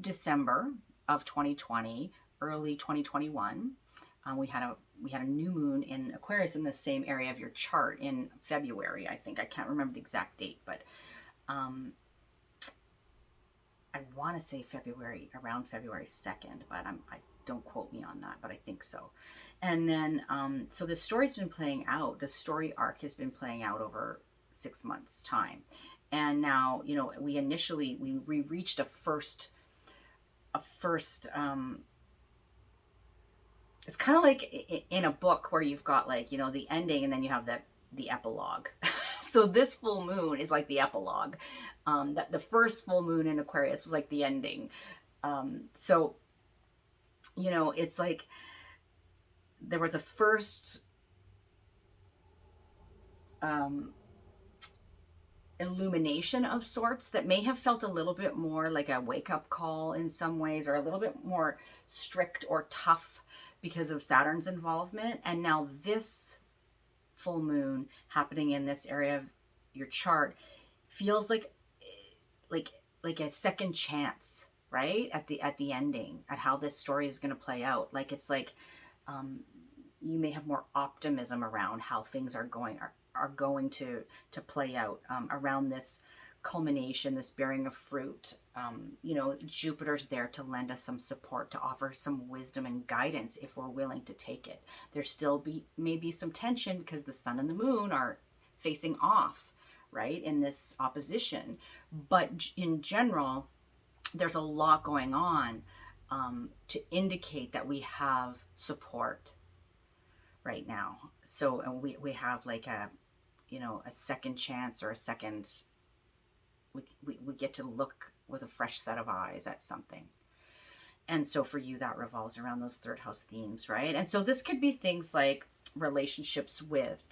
December of 2020, early 2021. We had a new moon in Aquarius in the same area of your chart in February, I think. I can't remember the exact date, but I want to say February, around February 2nd, but I don't quote me on that, but I think so. And then, so the story's been playing out. The story arc has been playing out over 6 months' time. And now, you know, we reached a first, it's kind of like in a book where you've got like, you know, the ending and then you have the epilogue. So this full moon is like the epilogue. That the first full moon in Aquarius was like the ending. So, you know, it's like there was a first illumination of sorts that may have felt a little bit more like a wake-up call in some ways, or a little bit more strict or tough because of Saturn's involvement. And now this full moon happening in this area of your chart feels like a second chance, right? At the ending, at how this story is going to play out. Like, it's like you may have more optimism around how things are going to play out around this culmination, this bearing of fruit. You know, Jupiter's there to lend us some support, to offer some wisdom and guidance if we're willing to take it. There still may be some tension because the sun and the moon are facing off, right, in this opposition. But in general, there's a lot going on to indicate that we have support right now. So we have like a, you know, a second chance, or a second, we get to look with a fresh set of eyes at something. And so for you, that revolves around those third house themes, right? And so this could be things like relationships with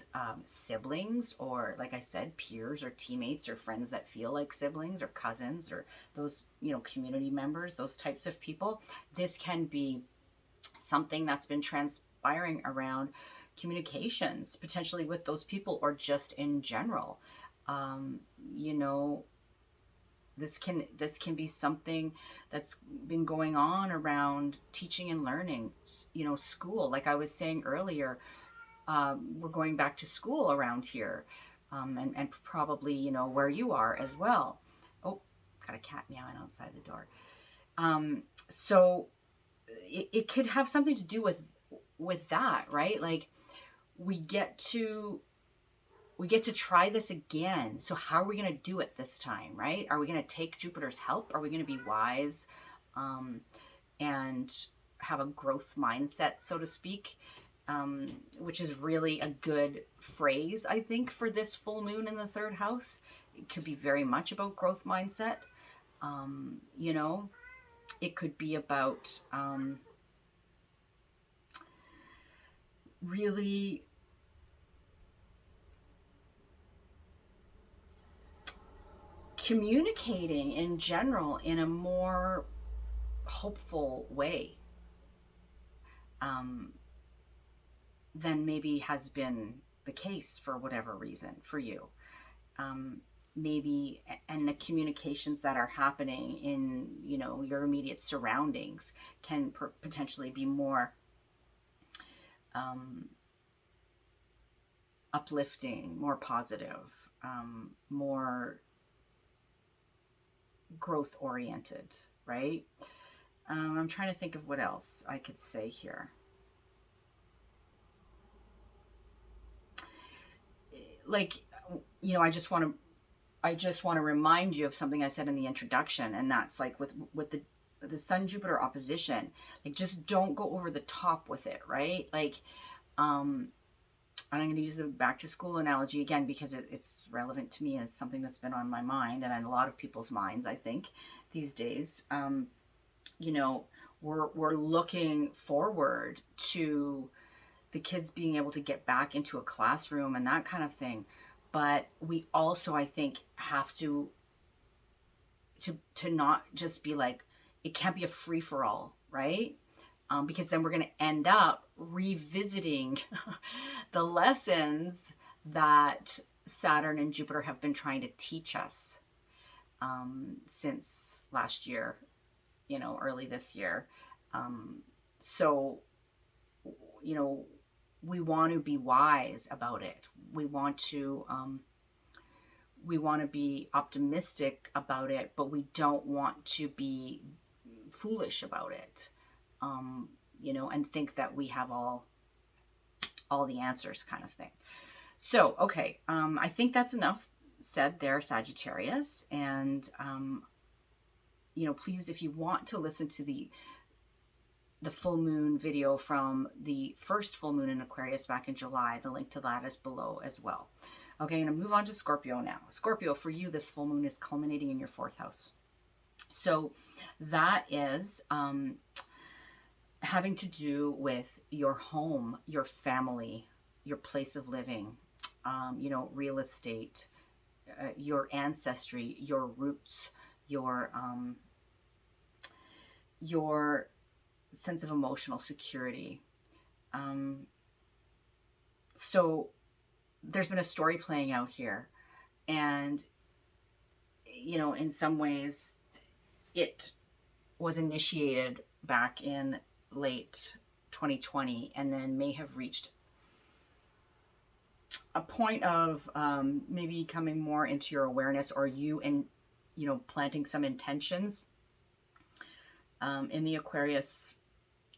siblings, or like I said, peers or teammates or friends that feel like siblings, or cousins, or those, community members, those types of people. This can be something that's been transpiring around communications, potentially with those people, or just in general. Um, you know, this can be something that's been going on around teaching and learning, school. Like I was saying earlier, we're going back to school around here, and probably, where you are as well. Oh, got a cat meowing outside the door. So it could have something to do with that, right? Like we get to try this again. So how are we going to do it this time, right? Are we going to take Jupiter's help? Are we going to be wise, and have a growth mindset, so to speak? Which is really a good phrase, I think, for this full moon in the third house. It could be very much about growth mindset. It could be about really communicating in general in a more hopeful way, than maybe has been the case for whatever reason for you. Maybe, and the communications that are happening in, your immediate surroundings can potentially be more uplifting, more positive, more growth oriented, right? I'm trying to think of what else I could say here. Like, I just want to remind you of something I said in the introduction, and that's like with the Sun Jupiter opposition, like just don't go over the top with it, right? Like, and I'm going to use the back to school analogy again because it's relevant to me, and it's something that's been on my mind and on a lot of people's minds, I think, these days. We're looking forward to the kids being able to get back into a classroom and that kind of thing. But we also, I think, have to not just be like, it can't be a free-for-all, right? Because then we're going to end up revisiting the lessons that Saturn and Jupiter have been trying to teach us since last year, early this year. So, we want to be wise about it. We want to be optimistic about it, but we don't want to be foolish about it, and think that we have all the answers, kind of thing. So, okay, I think that's enough said there, Sagittarius. And, please, if you want to listen to the full moon video from the first full moon in Aquarius back in July, the link to that is below as well. Okay, I'm going to move on to Scorpio now. Scorpio, for you, this full moon is culminating in your fourth house. So that is having to do with your home, your family, your place of living, real estate, your ancestry, your roots, your sense of emotional security. So there's been a story playing out here, and in some ways it was initiated back in late 2020, and then may have reached a point of maybe coming more into your awareness, or you and planting some intentions in the Aquarius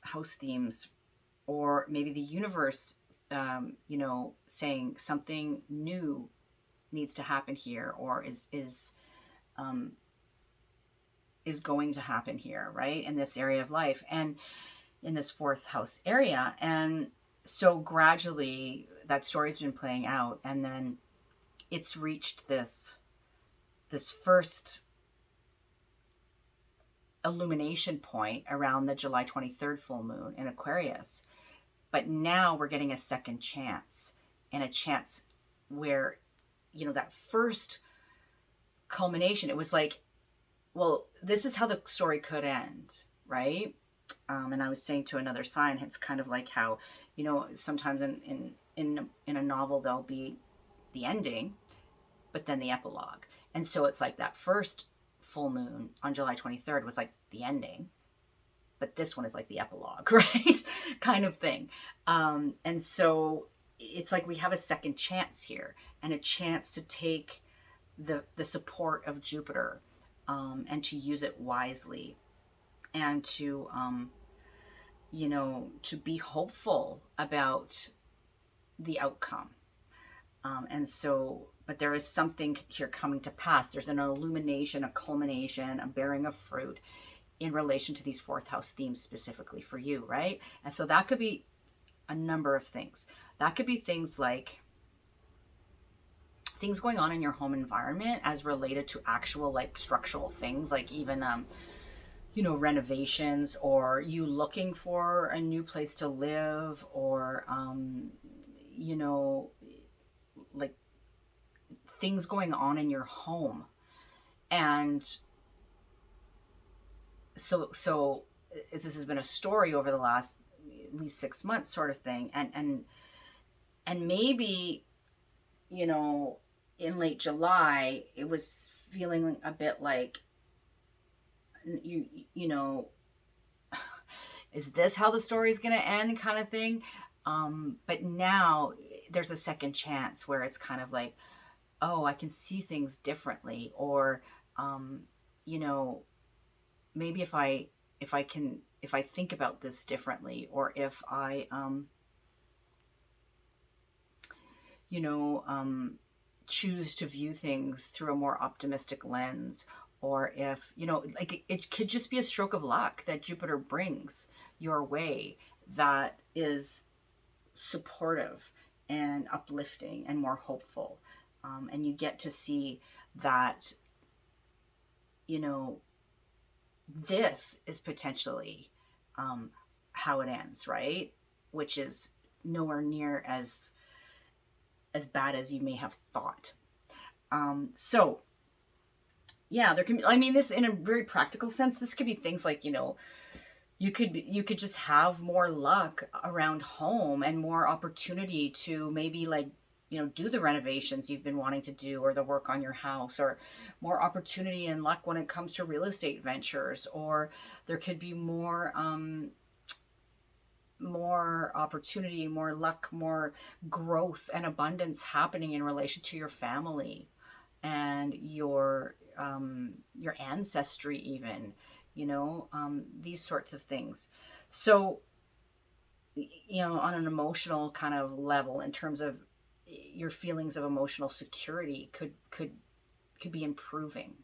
house themes, or maybe the universe saying something new needs to happen here, or is going to happen here, right, in this area of life and in this fourth house area. And so gradually that story's been playing out, and then it's reached this first illumination point around the July 23rd full moon in Aquarius. But now we're getting a second chance, and a chance where, that first culmination, it was like, well, this is how the story could end, right? And I was saying to another sign, it's kind of like how, sometimes in a novel there'll be the ending, but then the epilogue. And so it's like that first full moon on July 23rd was like the ending, but this one is like the epilogue, right? Kind of thing. And so it's like we have a second chance here, and a chance to take the support of Jupiter, and to use it wisely, and to to be hopeful about the outcome. And so, but there is something here coming to pass. There's an illumination, a culmination, a bearing of fruit in relation to these fourth house themes specifically for you, right? And so that could be a number of things. That could be things like things going on in your home environment as related to actual like structural things, like even renovations, or you looking for a new place to live, or like things going on in your home. And so this has been a story over the last at least 6 months, sort of thing. And maybe, in late July, it was feeling a bit like, is this how the story is going to end, kind of thing. But now there's a second chance where it's kind of like, oh, I can see things differently, or maybe if I think about this differently, or if I choose to view things through a more optimistic lens, or if like it could just be a stroke of luck that Jupiter brings your way that is supportive and uplifting and more hopeful, and you get to see that this is potentially how it ends, right? Which is nowhere near as bad as you may have thought. So yeah, there can be, I mean, this in a very practical sense, this could be things like, you could just have more luck around home and more opportunity to maybe like, do the renovations you've been wanting to do, or the work on your house, or more opportunity and luck when it comes to real estate ventures, or there could be more opportunity, more luck, more growth and abundance happening in relation to your family and your ancestry, even, these sorts of things. So, on an emotional kind of level, in terms of your feelings of emotional security, could be improving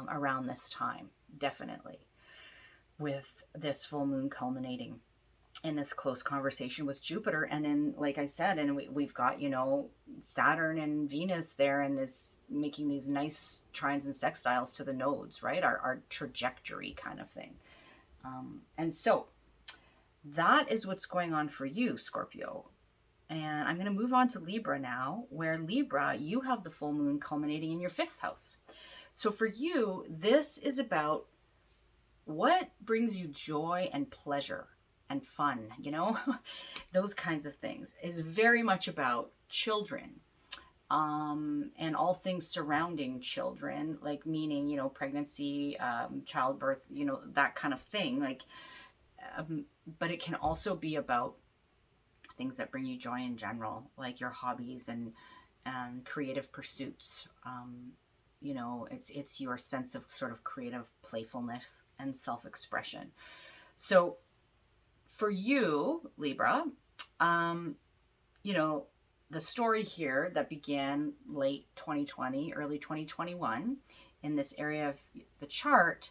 around this time, definitely, with this full moon culminating in this close conversation with Jupiter. And then, like I said, and we've got, Saturn and Venus there, and this making these nice trines and sextiles to the nodes, right? Our trajectory kind of thing. And so that is what's going on for you, Scorpio. And I'm going to move on to Libra now, where Libra, you have the full moon culminating in your 5th house. So for you, this is about what brings you joy and pleasure and fun, those kinds of things. Is very much about children, and all things surrounding children, like meaning, pregnancy, childbirth, that kind of thing. Like, but it can also be about things that bring you joy in general, like your hobbies and creative pursuits. It's your sense of sort of creative playfulness and self-expression. So for you, Libra, the story here that began late 2020, early 2021 in this area of the chart,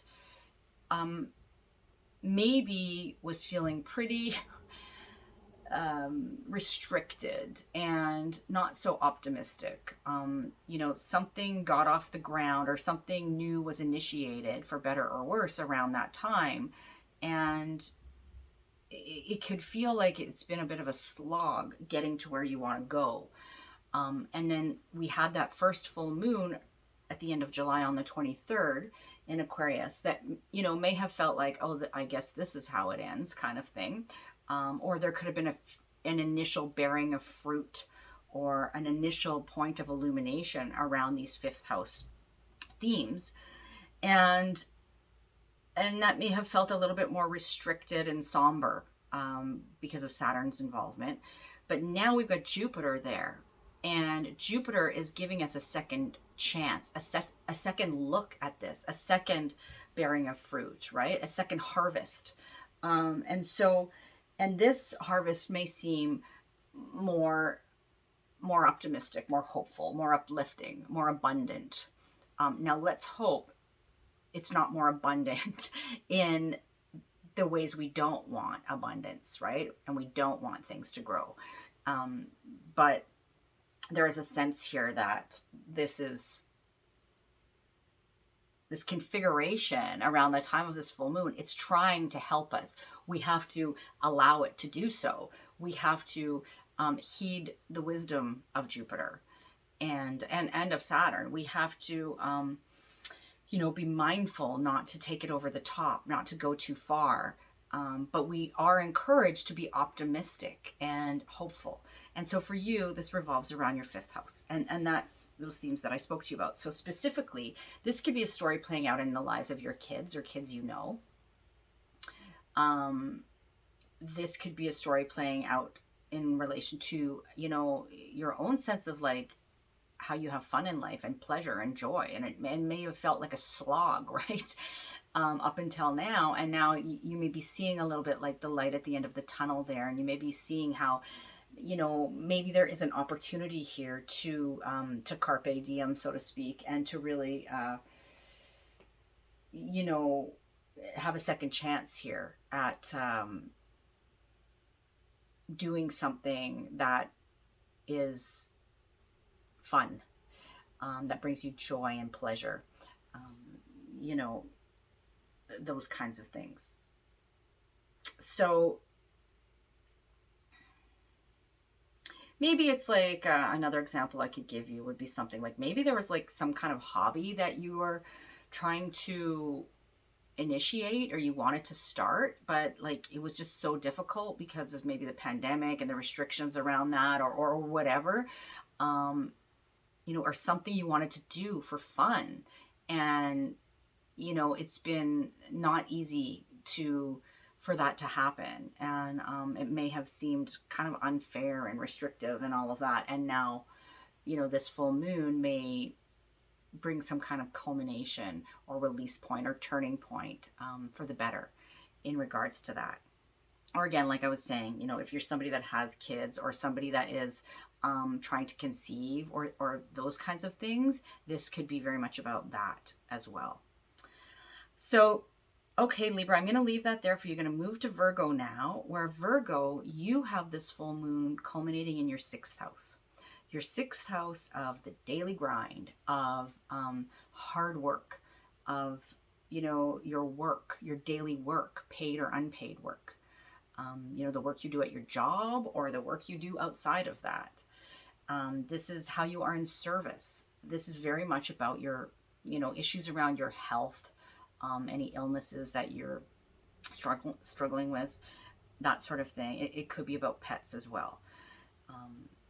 maybe was feeling pretty restricted and not so optimistic. Something got off the ground, or something new was initiated, for better or worse, around that time. And it could feel like it's been a bit of a slog getting to where you want to go. And then we had that first full moon at the end of July on the 23rd in Aquarius that, may have felt like, oh, I guess this is how it ends kind of thing. Or there could have been an initial bearing of fruit or an initial point of illumination around these fifth house themes. And that may have felt a little bit more restricted and somber because of Saturn's involvement. But now we've got Jupiter there. And Jupiter is giving us a second chance, a second look at this, a second bearing of fruit, right? A second harvest. And this harvest may seem more optimistic, more hopeful, more uplifting, more abundant. Now let's hope it's not more abundant in the ways we don't want abundance, right? And we don't want things to grow. But there is a sense here that this configuration around the time of this full moon, it's trying to help us. We have to allow it to do so. We have to heed the wisdom of Jupiter and of Saturn. We have to be mindful not to take it over the top, not to go too far. But we are encouraged to be optimistic and hopeful. And so for you, this revolves around your fifth house. And that's those themes that I spoke to you about. So specifically, this could be a story playing out in the lives of your kids or kids you know. This could be a story playing out in relation to, your own sense of like how you have fun in life and pleasure and joy. And it may have felt like a slog, right? Up until now. And now you may be seeing a little bit like the light at the end of the tunnel there. And you may be seeing how, maybe there is an opportunity here to carpe diem, so to speak, and to really, have a second chance here at doing something that is fun, that brings you joy and pleasure, those kinds of things. So maybe it's like another example I could give you would be something like maybe there was like some kind of hobby that you were trying to initiate or you wanted to start, but like it was just so difficult because of maybe the pandemic and the restrictions around that or whatever, or something you wanted to do for fun. And it's been not easy for that to happen. And it may have seemed kind of unfair and restrictive and all of that. And now, this full moon may bring some kind of culmination or release point or turning point for the better in regards to that. Or again, like I was saying, if you're somebody that has kids or somebody that is trying to conceive or those kinds of things, this could be very much about that as well. So, okay, Libra, I'm going to leave that there for you. You're going to move to Virgo now, where Virgo, you have this full moon culminating in your sixth house. Your sixth house of the daily grind, of hard work, of, your work, your daily work, paid or unpaid work. The work you do at your job or the work you do outside of that. This is how you are in service. This is very much about your, issues around your health, any illnesses that you're struggling with, that sort of thing. It could be about pets as well.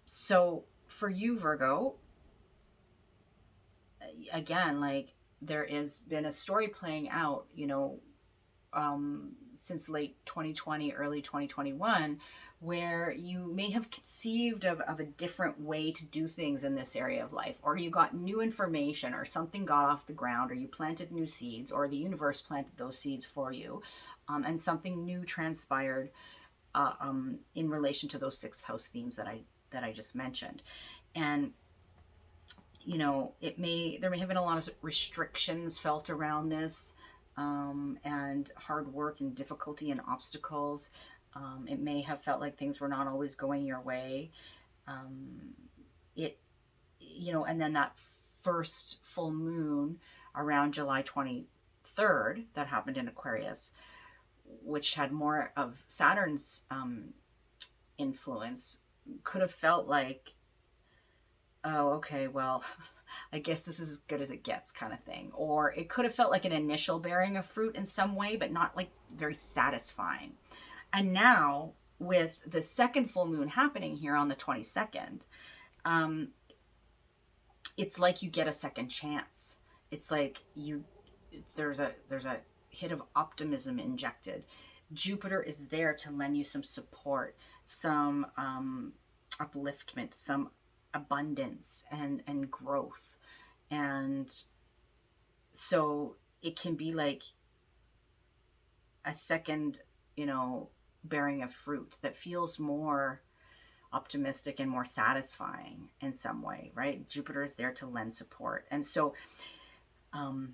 So for you, Virgo, again, like there has been a story playing out, since late 2020, early 2021, where you may have conceived of a different way to do things in this area of life, or you got new information, or something got off the ground, or you planted new seeds, or the universe planted those seeds for you, and something new transpired in relation to those sixth house themes that I just mentioned. And there may have been a lot of restrictions felt around this, and hard work and difficulty and obstacles. It may have felt like things were not always going your way. And then that first full moon around July 23rd that happened in Aquarius which had more of Saturn's influence, could have felt like, oh, okay, well, I guess this is as good as it gets kind of thing. Or it could have felt like an initial bearing of fruit in some way, but not like very satisfying. And now with the second full moon happening here on the 22nd, it's like you get a second chance. It's like there's a hit of optimism injected. Jupiter is there to lend you some support, some upliftment, some abundance and growth. And so it can be like a second, bearing of fruit that feels more optimistic and more satisfying in some way, right? Jupiter is there to lend support. And so, and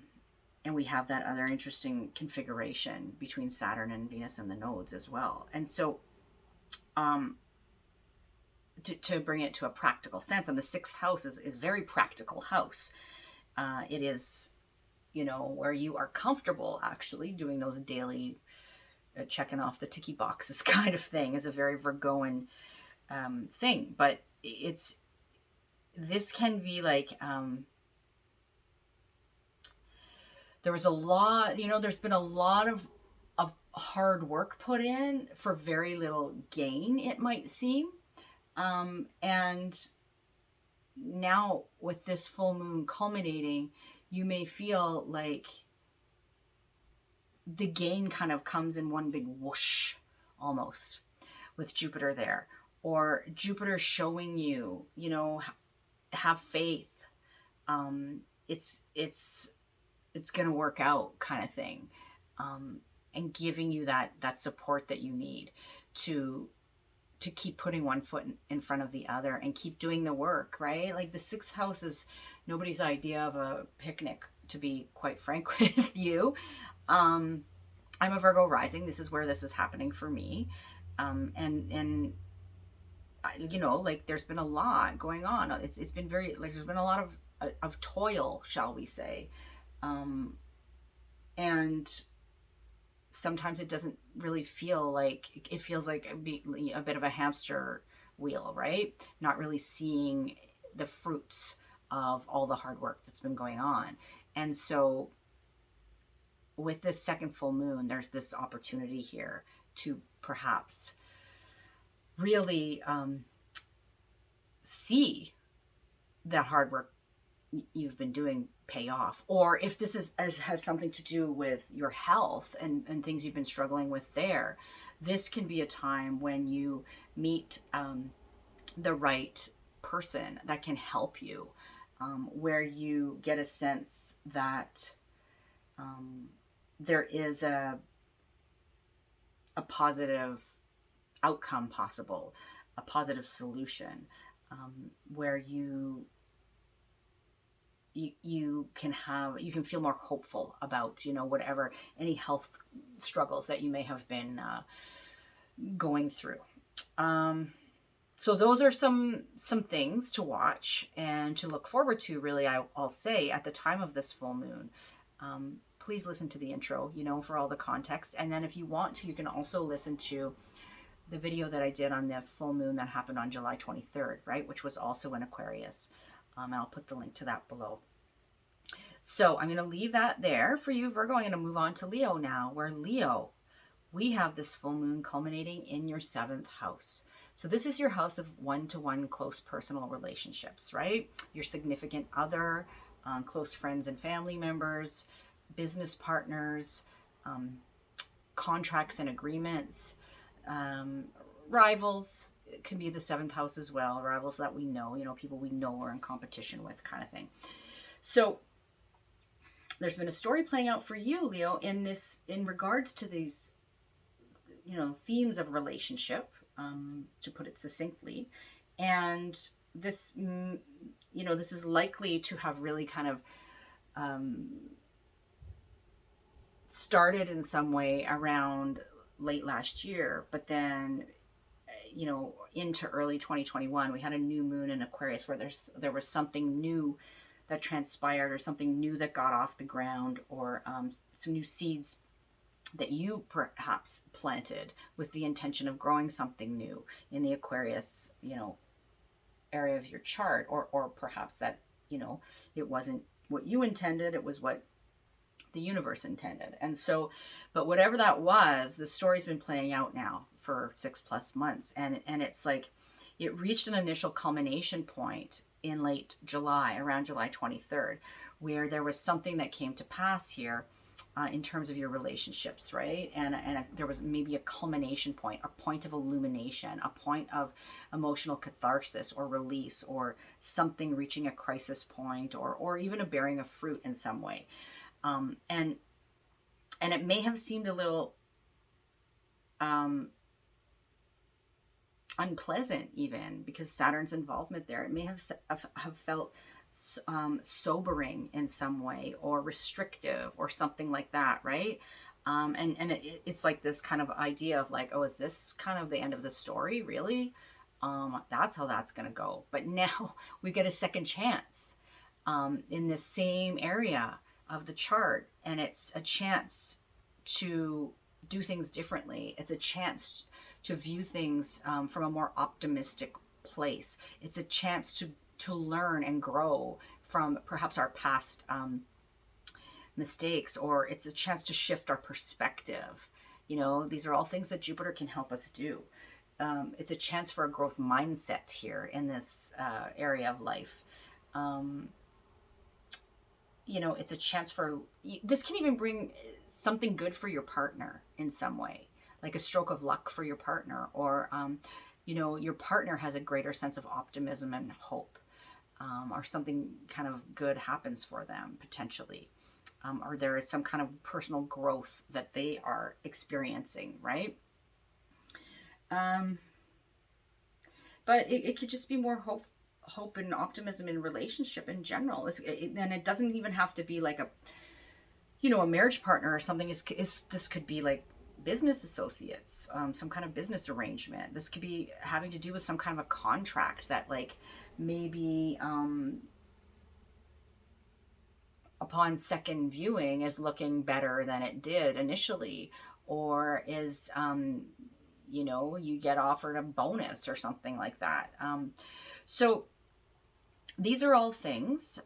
we have that other interesting configuration between Saturn and Venus and the nodes as well. And so, to bring it to a practical sense, and the sixth house is very practical house. It is, where you are comfortable actually doing those daily checking off the ticky boxes kind of thing, is a very Virgoan thing. But this can be like, there was a lot, there's been a lot of hard work put in for very little gain, it might seem. And now with this full moon culminating, you may feel like the gain kind of comes in one big whoosh almost with Jupiter there, or Jupiter showing you, have faith. It's going to work out kind of thing. And giving you that support that you need to keep putting one foot in front of the other and keep doing the work, right? Like the sixth house is nobody's idea of a picnic, to be quite frank with you. I'm a Virgo rising. This is where this is happening for me. And like there's been a lot going on. It's been very, like, there's been a lot of toil, shall we say. And sometimes it doesn't really feel like, it feels like a bit of a hamster wheel, right? Not really seeing the fruits of all the hard work that's been going on. And so with this second full moon, there's this opportunity here to perhaps really see that hard work you've been doing pay off. Or if this has something to do with your health and things you've been struggling with there, this can be a time when you meet the right person that can help you, where you get a sense that there is a positive outcome possible, a positive solution, where you can feel more hopeful about, whatever, any health struggles that you may have been going through. So those are some things to watch and to look forward to, really. I'll say at the time of this full moon, please listen to the intro, for all the context. And then if you want to, you can also listen to the video that I did on the full moon that happened on July 23rd, right? Which was also in Aquarius. And I'll put the link to that below. So I'm going to leave that there for you, Virgo. I'm going to move on to Leo now, where Leo, we have this full moon culminating in your 7th house. So this is your house of one-to-one close personal relationships, right? Your significant other, close friends and family members, business partners, contracts and agreements, rivals. It can be the 7th house as well. Rivals that we know, people we know we're in competition with, kind of thing. So there's been a story playing out for you, Leo, in regards to these, themes of relationship, to put it succinctly. And this, this is likely to have really kind of started in some way around late last year, but then into early 2021, we had a new moon in Aquarius where there was something new that transpired, or something new that got off the ground, or some new seeds that you perhaps planted with the intention of growing something new in the Aquarius, area of your chart, or perhaps that, it wasn't what you intended, it was what the universe intended. And so, but whatever that was, the story's been playing out now for 6+ months. And it's like, it reached an initial culmination point in late July, around July 23rd, where there was something that came to pass here in terms of your relationships, right? And there was maybe a culmination point, a point of illumination, a point of emotional catharsis or release, or something reaching a crisis point, or even a bearing of fruit in some way. And it may have seemed a little unpleasant, even because Saturn's involvement there. It may have felt sobering in some way, or restrictive, or something like that, right? And it's like this kind of idea of like, oh, is this kind of the end of the story, really? That's how that's going to go. But now we get a second chance in the same area of the chart, and it's a chance to do things differently. It's a chance to view things from a more optimistic place. It's a chance to learn and grow from perhaps our past mistakes, or it's a chance to shift our perspective. These are all things that Jupiter can help us do. It's a chance for a growth mindset here in this area of life. It's a chance for, this can even bring something good for your partner in some way, like a stroke of luck for your partner, or, your partner has a greater sense of optimism and hope, or something kind of good happens for them potentially, or there is some kind of personal growth that they are experiencing, right? But it could just be more hope and optimism in relationship in general. And it doesn't even have to be like a marriage partner or something. This could be like business associates, some kind of business arrangement. This could be having to do with some kind of a contract that, like, maybe upon second viewing is looking better than it did initially, or is you get offered a bonus or something like that. So these are all things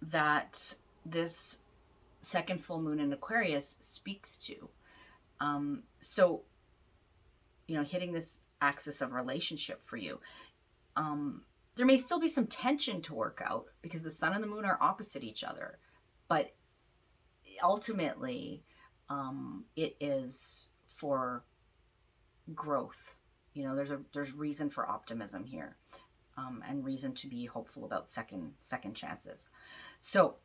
that this second full moon in Aquarius speaks to. So, hitting this axis of relationship for you, there may still be some tension to work out because the sun and the moon are opposite each other, but ultimately, it is for growth. There's reason for optimism here, and reason to be hopeful about second chances. So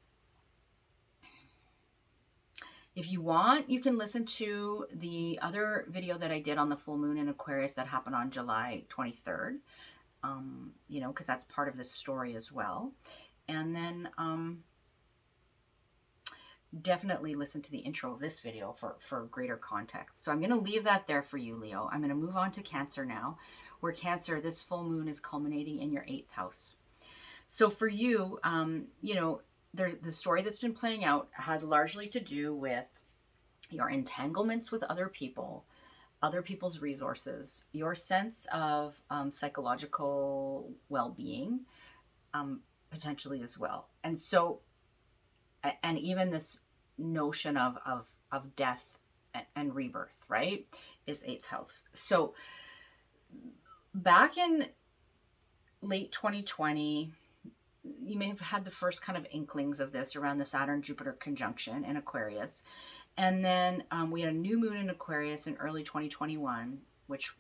if you want, you can listen to the other video that I did on the full moon in Aquarius that happened on July 23rd, because that's part of this story as well. And then definitely listen to the intro of this video for greater context. So I'm going to leave that there for you, Leo. I'm going to move on to Cancer now, where Cancer, this full moon is culminating in your 8th house. So for you, the story that's been playing out has largely to do with your entanglements with other people, other people's resources, your sense of psychological well-being, potentially as well. And so, and even this notion of death and rebirth, right, is 8th house. So back in late 2020, you may have had the first kind of inklings of this around the Saturn-Jupiter conjunction in Aquarius. And then we had a new moon in Aquarius in early 2021, which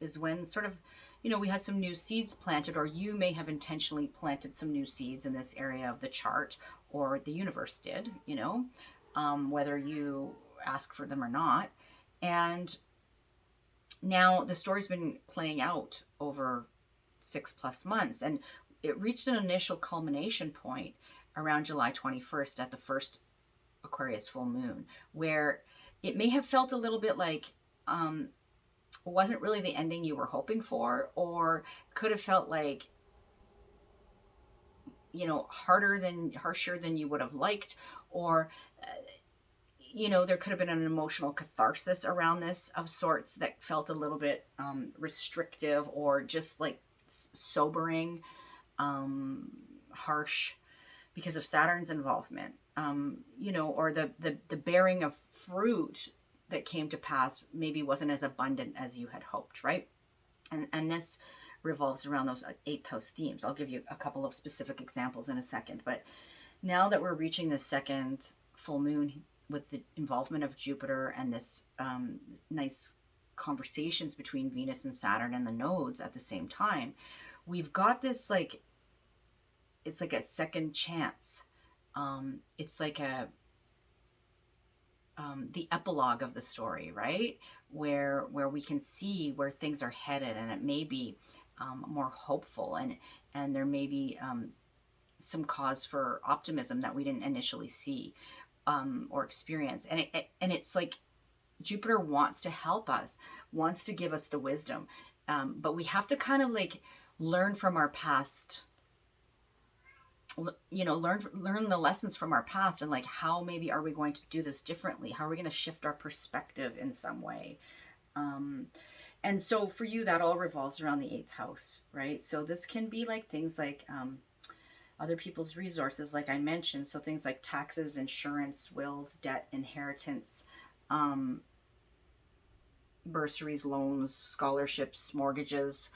is when sort of, we had some new seeds planted, or you may have intentionally planted some new seeds in this area of the chart, or the universe did, whether you ask for them or not. And now the story's been playing out over 6+ months, and it reached an initial culmination point around July 21st at the first Aquarius full moon, where it may have felt a little bit like wasn't really the ending you were hoping for, or could have felt like, harsher than you would have liked, or you know, there could have been an emotional catharsis around this of sorts that felt a little bit restrictive or just like sobering, harsh because of Saturn's involvement, you know, or the bearing of fruit that came to pass maybe wasn't as abundant as you had hoped, right? And this revolves around those eighth house themes. I'll give you a couple of specific examples in a second, but now that we're reaching the second full moon with the involvement of Jupiter and this nice conversations between Venus and Saturn and the nodes at the same time, we've got this like, it's like a second chance. It's like a the epilogue of the story, right? Where we can see where things are headed, and it may be more hopeful, and there may be some cause for optimism that we didn't initially see or experience. And it's like Jupiter wants to help us, wants to give us the wisdom, but we have to kind of like learn from our past, you know, learn the lessons from our past, and like how maybe are we going to do this differently? How are we going to shift our perspective in some way? And so for you, that all revolves around the eighth house, right? So this can be like things like other people's resources, like I mentioned. So things like taxes, insurance, wills, debt, inheritance, bursaries, loans, scholarships, mortgages,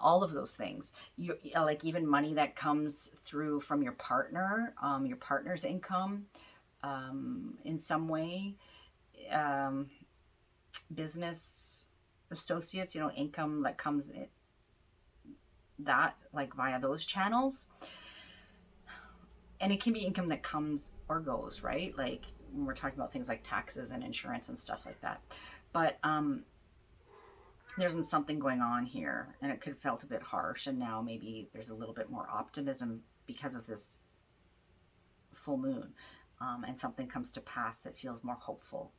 all of those things. You like even money that comes through from your partner, your partner's income, in some way, business associates, you know, income that comes in, that like via those channels. And it can be income that comes or goes, right? Like when we're talking about things like taxes and insurance and stuff like that. But there's been something going on here, and it could have felt a bit harsh, and now maybe there's a little bit more optimism because of this full moon, and something comes to pass that feels more hopeful,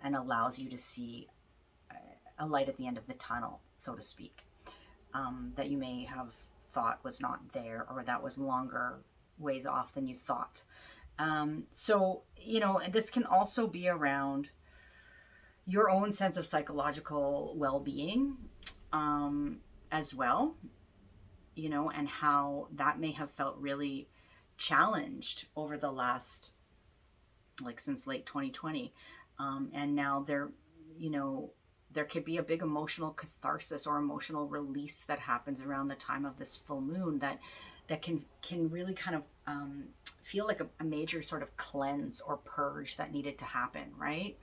and allows you to see a light at the end of the tunnel, so to speak, that you may have thought was not there, or that was longer ways off than you thought. So, you know, this can also be around your own sense of psychological well-being, as well, you know, and how that may have felt really challenged over the last, like since late 2020. And now there, you know, there could be a big emotional catharsis or emotional release that happens around the time of this full moon that can really kind of feel like a major sort of cleanse or purge that needed to happen, right?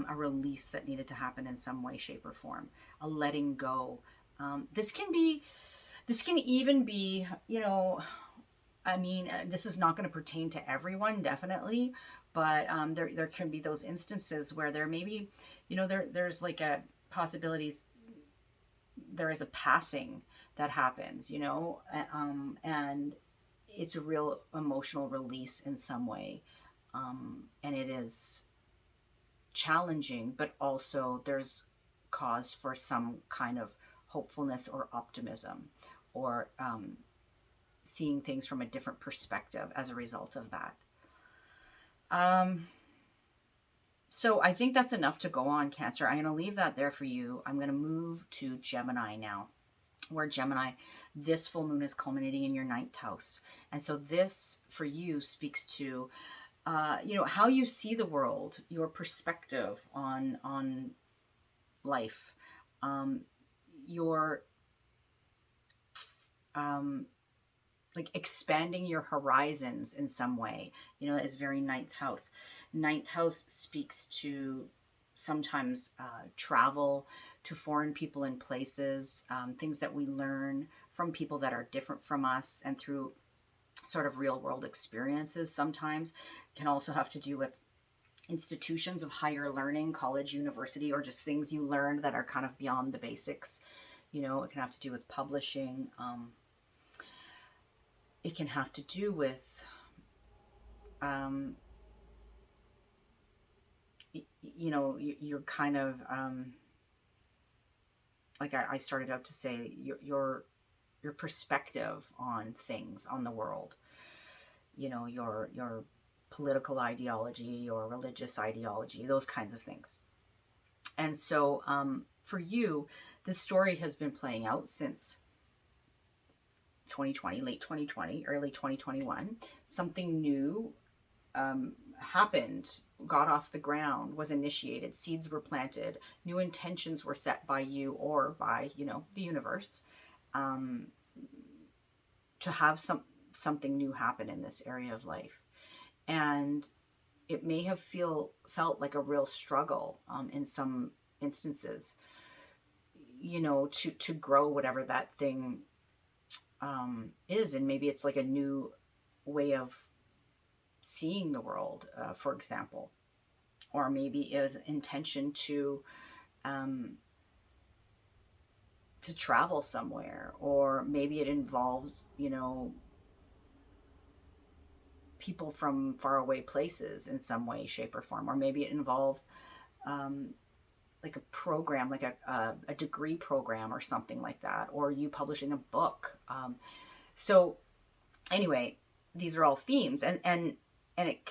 A release that needed to happen in some way, shape, or form, a letting go. This can even be, you know, I mean, this is not going to pertain to everyone, definitely, but there can be those instances where there may be, you know, there's like a possibilities, there is a passing that happens, you know, and it's a real emotional release in some way, and it is challenging, but also there's cause for some kind of hopefulness or optimism, or seeing things from a different perspective as a result of that. So I think that's enough to go on, Cancer. I'm going to leave that there for you. I'm going to move to Gemini now, where Gemini, this full moon is culminating in your ninth house. And so this for you speaks to you know, how you see the world, your perspective on life, your like expanding your horizons in some way, you know, is very ninth house. Ninth house speaks to sometimes travel, to foreign people and places, things that we learn from people that are different from us, and through sort of real world experiences. Sometimes it can also have to do with institutions of higher learning, college, university, or just things you learned that are kind of beyond the basics. You know, it can have to do with publishing. It can have to do with, you know, you're kind of, like I started out to say, your perspective on things, on the world, you know, your political ideology or religious ideology, those kinds of things. And so for you, this story has been playing out since 2020, late 2020, early 2021. Something new happened, got off the ground, was initiated, seeds were planted, new intentions were set by you or by, you know, the universe, to have something new happen in this area of life. And it may have felt like a real struggle in some instances, you know, to grow whatever that thing is. And maybe it's like a new way of seeing the world, for example, or maybe it was intention to travel somewhere, or maybe it involves, you know, people from faraway places in some way, shape, or form, or maybe it involved like a program, like a degree program or something like that, or you publishing a book. So anyway, these are all themes, and it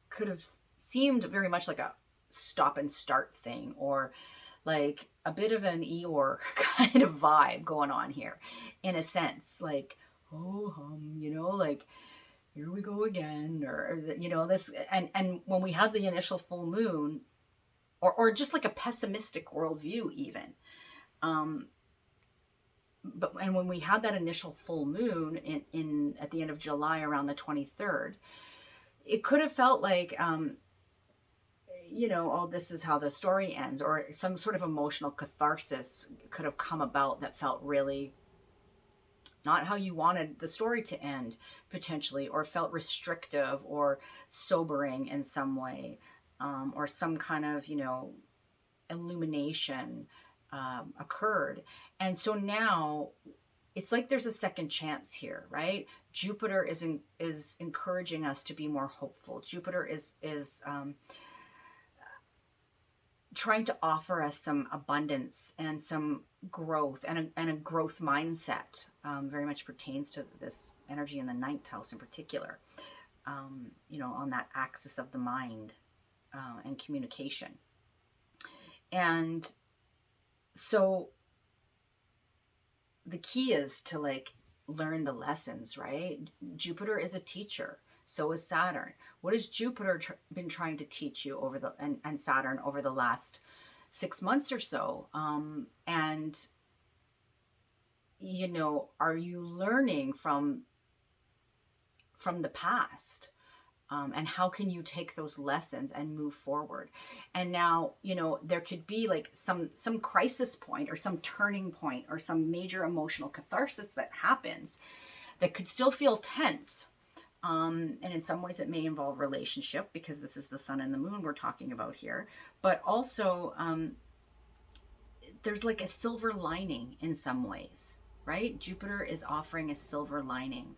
could have seemed very much like a stop and start thing, or like a bit of an Eeyore kind of vibe going on here, in a sense, like, oh, you know, like, here we go again, or you know, this, and when we had the initial full moon, or just like a pessimistic worldview even, but and when we had that initial full moon in at the end of July around the 23rd, it could have felt like, you know, oh, this is how the story ends, or some sort of emotional catharsis could have come about that felt really not how you wanted the story to end, potentially, or felt restrictive or sobering in some way, or some kind of, you know, illumination occurred. And so now it's like there's a second chance here, right? Jupiter is encouraging us to be more hopeful. Jupiter is trying to offer us some abundance and some growth, and a growth mindset. Very much pertains to this energy in the 9th house in particular, you know, on that axis of the mind and communication. And so the key is to like learn the lessons, right? Jupiter is a teacher. So is Saturn. What has Jupiter been trying to teach you over the and Saturn over the last 6 months or so? And you know, are you learning from the past? And how can you take those lessons and move forward? And now, you know, there could be like some crisis point, or some turning point, or some major emotional catharsis that happens that could still feel tense. And in some ways it may involve relationship, because this is the sun and the moon we're talking about here. But also, there's like a silver lining in some ways, right? Jupiter is offering a silver lining.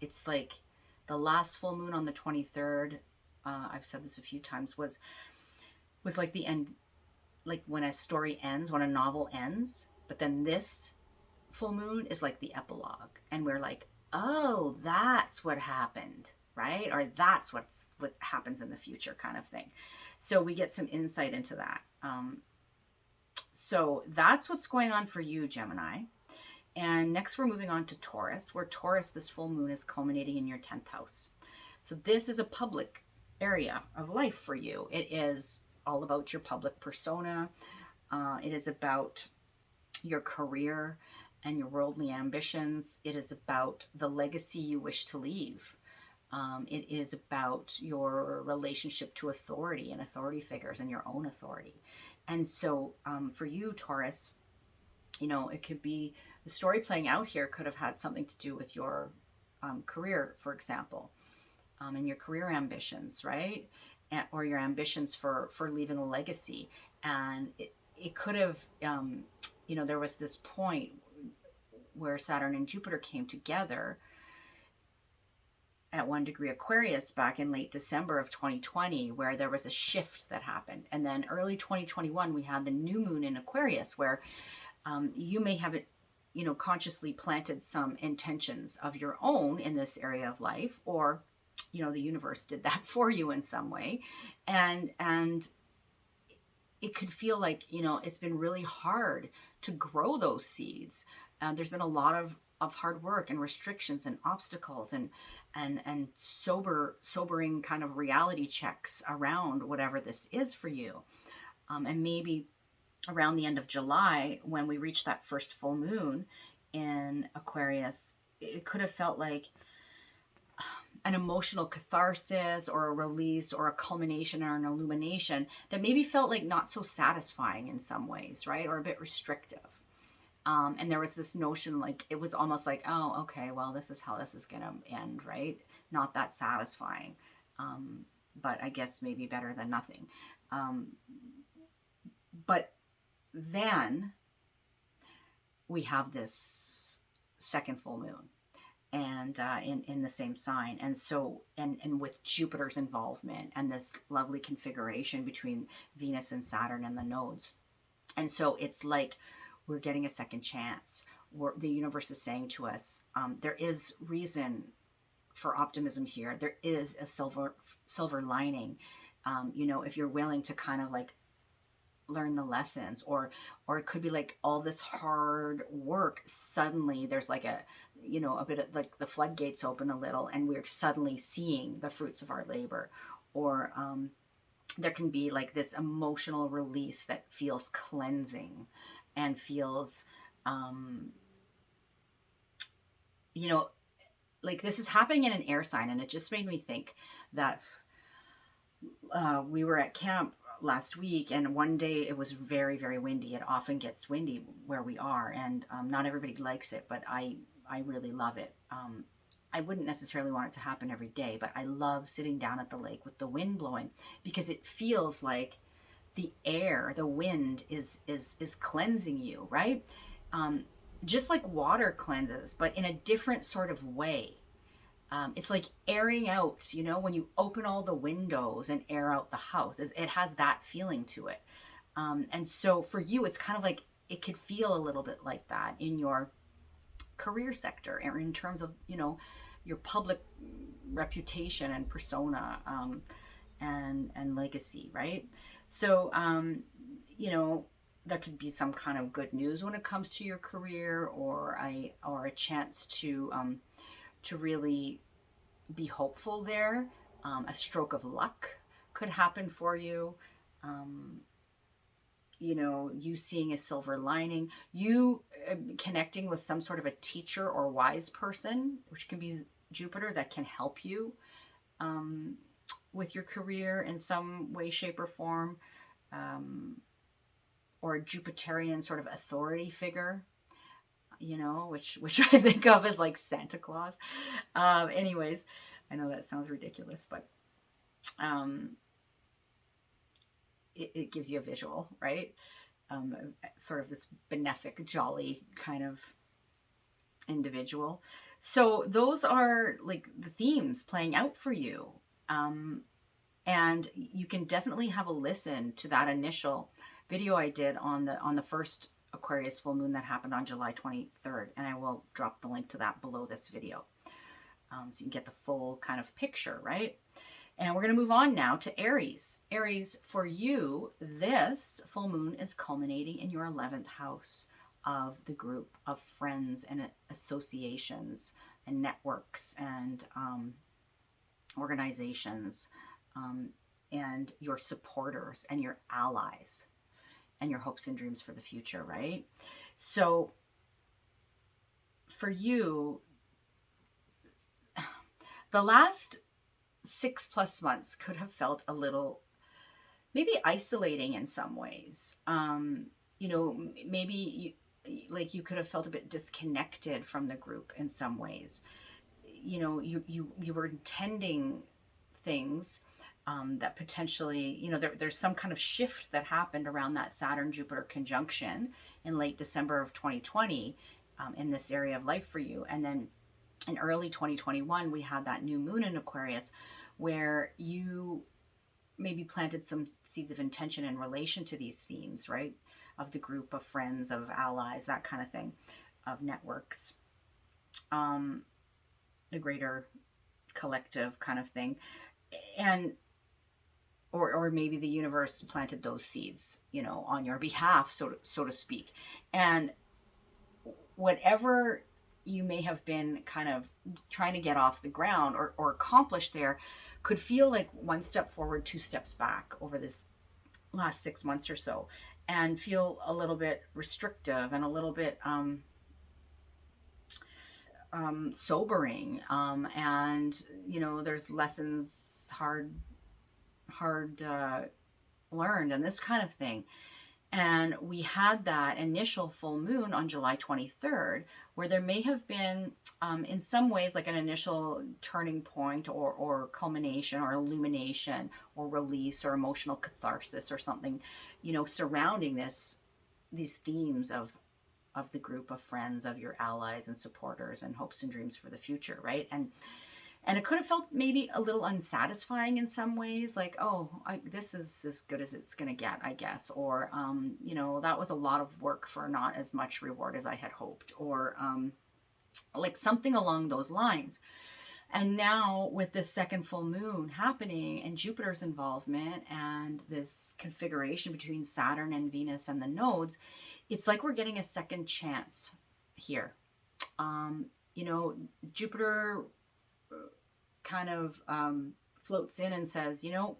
It's like the last full moon on the 23rd, I've said this a few times, was like the end, like when a story ends, when a novel ends. But then this full moon is like the epilogue, and we're like, oh, that's what happened, right? Or that's what happens in the future, kind of thing. So we get some insight into that. So that's what's going on for you, Gemini. And next we're moving on to Taurus, where Taurus, this full moon is culminating in your 10th house. So this is a public area of life for you. It is all about your public persona. It is about your career and your worldly ambitions. It is about the legacy you wish to leave. It is about your relationship to authority and authority figures and your own authority. And so for you, Taurus, you know, it could be, the story playing out here could have had something to do with your career, for example, and your career ambitions, right? Or your ambitions for leaving a legacy. And it could have, you know, there was this point where Saturn and Jupiter came together at 1 degree Aquarius back in late December of 2020, where there was a shift that happened. And then early 2021, we had the new moon in Aquarius, where you may have, you know, consciously planted some intentions of your own in this area of life, or you know, the universe did that for you in some way. And it could feel like, you know, it's been really hard to grow those seeds. There's been a lot of hard work and restrictions and obstacles and sobering kind of reality checks around whatever this is for you. And maybe around the end of July, when we reach that first full moon in Aquarius, it could have felt like an emotional catharsis or a release or a culmination or an illumination that maybe felt like not so satisfying in some ways, right? Or a bit restrictive. And there was this notion, like, it was almost like, oh, okay, well, this is how this is going to end, right? Not that satisfying. But I guess maybe better than nothing. But then we have this second full moon, and in the same sign, and so and with Jupiter's involvement and this lovely configuration between Venus and Saturn and the nodes. And so it's like we're getting a second chance. The universe is saying to us, there is reason for optimism here. There is a silver lining. You know, if you're willing to kind of like learn the lessons, or it could be like all this hard work, suddenly there's like a, you know, a bit of like the floodgates open a little and we're suddenly seeing the fruits of our labor. Or there can be like this emotional release that feels cleansing and feels you know, like this is happening in an air sign. And it just made me think that we were at camp last week, and one day it was very, very windy. It often gets windy where we are, and not everybody likes it, but I really love it. I wouldn't necessarily want it to happen every day, but I love sitting down at the lake with the wind blowing, because it feels like the air, the wind is cleansing you, right? Just like water cleanses, but in a different sort of way. It's like airing out, you know, when you open all the windows and air out the house. It has that feeling to it. And so for you, it's kind of like it could feel a little bit like that in your career sector, or in terms of, you know, your public reputation and persona, and legacy, right? So, you know, there could be some kind of good news when it comes to your career, or a chance to really be hopeful there. A stroke of luck could happen for you. You know, you seeing a silver lining, you connecting with some sort of a teacher or wise person, which can be Jupiter, that can help you with your career in some way, shape, or form, or a Jupiterian sort of authority figure, you know, which I think of as like Santa Claus. Anyways, I know that sounds ridiculous, but it gives you a visual, right? Sort of this benefic, jolly kind of individual. So those are like the themes playing out for you. And you can definitely have a listen to that initial video I did on the first Aquarius full moon that happened on July 23rd. And I will drop the link to that below this video. So you can get the full kind of picture, right? And we're going to move on now to Aries. Aries, for you, this full moon is culminating in your 11th house of the group of friends and associations and networks and organizations, and your supporters and your allies and your hopes and dreams for the future, right? So for you, the last 6+ months could have felt a little maybe isolating in some ways. You know, maybe you could have felt a bit disconnected from the group in some ways. You know, you were intending things that potentially, you know, there's some kind of shift that happened around that Saturn-Jupiter conjunction in late December of 2020 in this area of life for you. And then in early 2021, we had that new moon in Aquarius, where you maybe planted some seeds of intention in relation to these themes, right? Of the group of friends, of allies, that kind of thing, of networks, the greater collective kind of thing. And or maybe the universe planted those seeds, you know, on your behalf, so to speak. And whatever you may have been kind of trying to get off the ground or accomplish there could feel like one step forward, two steps back over this last 6 months or so, and feel a little bit restrictive and a little bit sobering. And, you know, there's lessons hard learned and this kind of thing. And we had that initial full moon on July 23rd, where there may have been, in some ways, like an initial turning point or culmination or illumination or release or emotional catharsis or something, you know, surrounding these themes of the group of friends, of your allies and supporters and hopes and dreams for the future, right? And it could have felt maybe a little unsatisfying in some ways, like, oh, this is as good as it's going to get, I guess. Or, you know, that was a lot of work for not as much reward as I had hoped. Or like something along those lines. And now with this second full moon happening and Jupiter's involvement and this configuration between Saturn and Venus and the nodes, it's like we're getting a second chance here. You know, Jupiter kind of floats in and says, you know,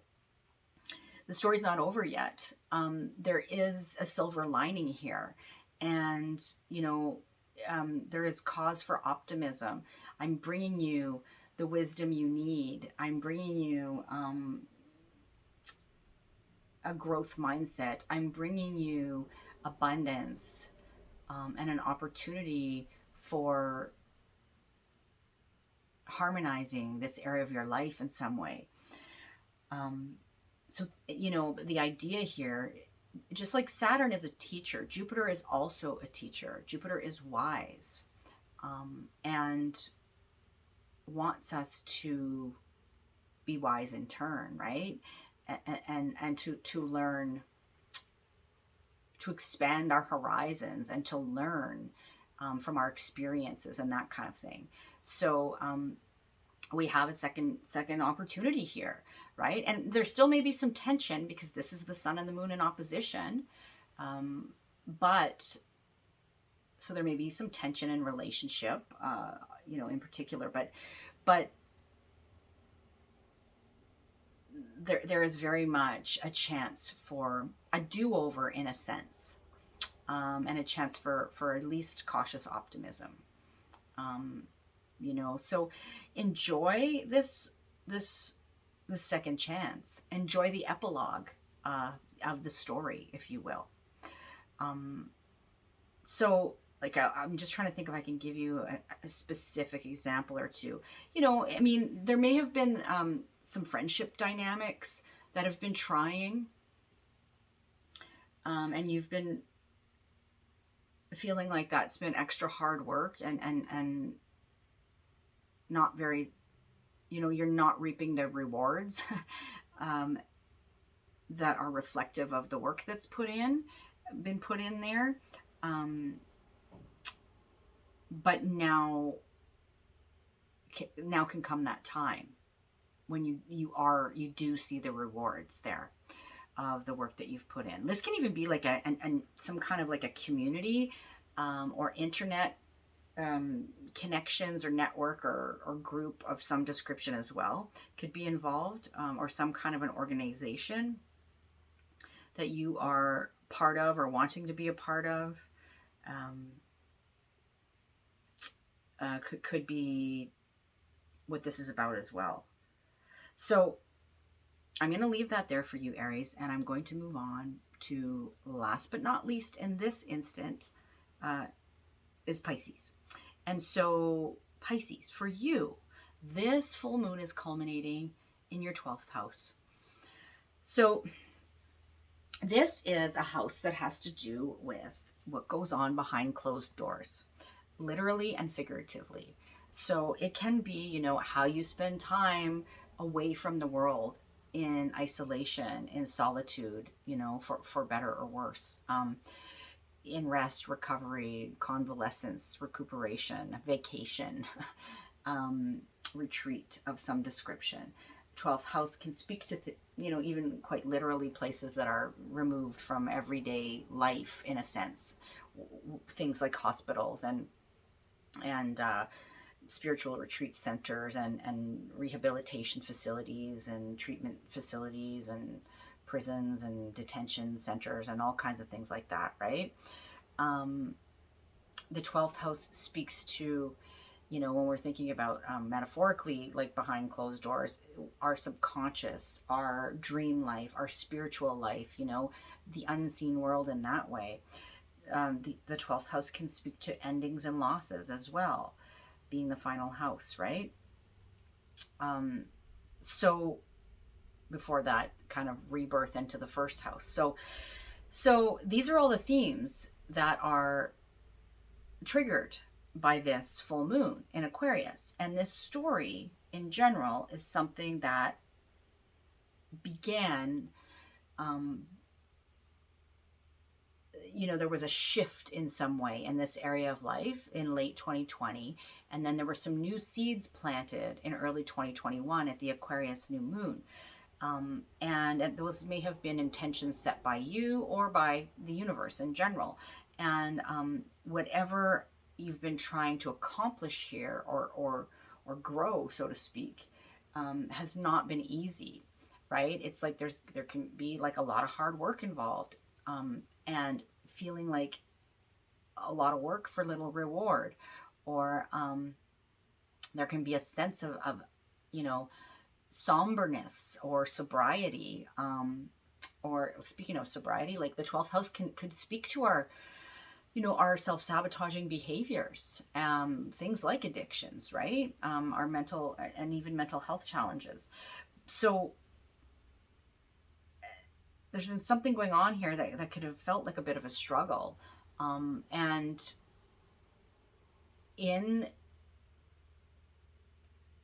the story's not over yet. There is a silver lining here. And, you know, there is cause for optimism. I'm bringing you the wisdom you need. I'm bringing you a growth mindset. I'm bringing you abundance and an opportunity for harmonizing this area of your life in some way. So, you know, the idea here, just like Saturn is a teacher, Jupiter is also a teacher. Jupiter is wise and wants us to be wise in turn, right? And to learn, to expand our horizons and to learn from our experiences and that kind of thing. So we have a second opportunity here, right? And there still may be some tension because this is the sun and the moon in opposition. But so there may be some tension in relationship, you know, in particular, but there is very much a chance for a do-over in a sense, and a chance for at least cautious optimism. You know, so enjoy this second chance. Enjoy the epilogue of the story, if you will. So, like, I'm just trying to think if I can give you a specific example or two. You know, I mean, there may have been some friendship dynamics that have been trying, and you've been feeling like that's been extra hard work and not very, you know, you're not reaping the rewards that are reflective of the work that's been put in there. But now can come that time when you do see the rewards there of the work that you've put in. This can even be like some kind of like a community or internet connections or network or group of some description as well could be involved, or some kind of an organization that you are part of or wanting to be a part of. Could be what this is about as well. So I'm going to leave that there for you, Aries, and I'm going to move on to, last but not least in this instant, is Pisces. And so Pisces, for you, this full moon is culminating in your 12th house. So this is a house that has to do with what goes on behind closed doors, literally and figuratively. So it can be, you know, how you spend time away from the world, in isolation, in solitude, you know, for better or worse, in rest, recovery, convalescence, recuperation, vacation, retreat of some description. 12th house can speak to, even quite literally places that are removed from everyday life in a sense. Things like hospitals and spiritual retreat centers and rehabilitation facilities and treatment facilities and prisons and detention centers and all kinds of things like that, right? The 12th house speaks to, when we're thinking about metaphorically, like behind closed doors, our subconscious, our dream life, our spiritual life, the unseen world in that way. The 12th house can speak to endings and losses as well, being the final house, right? So before that, kind of rebirth into the first house. So these are all the themes that are triggered by this full moon in Aquarius. And this story in general is something that began, there was a shift in some way in this area of life in late 2020. And then there were some new seeds planted in early 2021 at the Aquarius new moon. And those may have been intentions set by you or by the universe in general. And whatever you've been trying to accomplish here or grow, so to speak, has not been easy, right? It's like there can be like a lot of hard work involved, and feeling like a lot of work for little reward, or there can be a sense of somberness or sobriety, or speaking of sobriety, like the 12th house could speak to our self-sabotaging behaviors, things like addictions, right? Our mental and even mental health challenges. So there's been something going on here that could have felt like a bit of a struggle. And in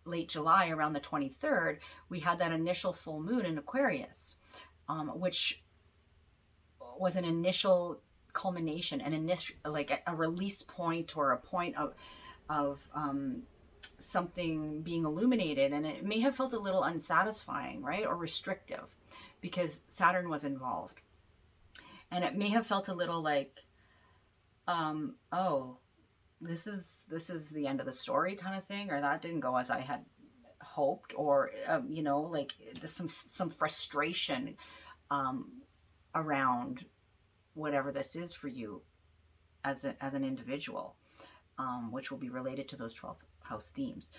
late July, around the 23rd, we had that initial full moon in Aquarius, which was an initial culmination, an initial, like a release point or a point of something being illuminated. And it may have felt a little unsatisfying, right? Or restrictive, because Saturn was involved. And it may have felt a little like, oh, this is the end of the story kind of thing, or that didn't go as I had hoped, or like some frustration around whatever this is for you as an individual, which will be related to those 12th house themes.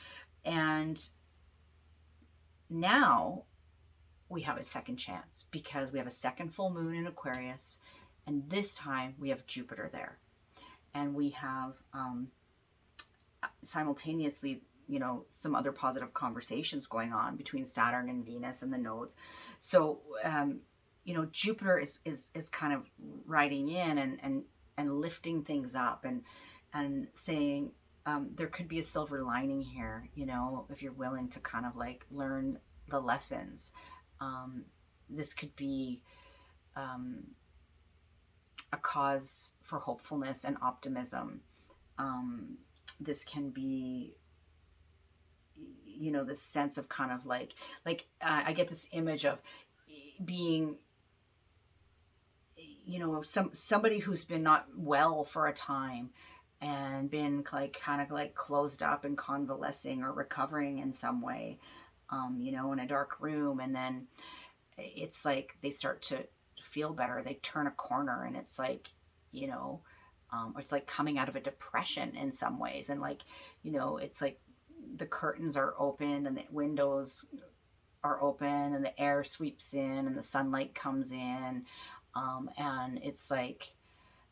And now we have a second chance, because we have a second full moon in Aquarius, and this time we have Jupiter there. And we have simultaneously, some other positive conversations going on between Saturn and Venus and the nodes. So, Jupiter is kind of riding in and lifting things up and saying there could be a silver lining here, if you're willing to kind of like learn the lessons. This could be a cause for hopefulness and optimism. This can be, this sense of kind of like I get this image of being, somebody who's been not well for a time and been like kind of like closed up and convalescing or recovering in some way, in a dark room, and then it's like they start to feel better, they turn a corner, and it's like, it's like coming out of a depression in some ways, and like, it's like the curtains are open and the windows are open and the air sweeps in and the sunlight comes in, and it's like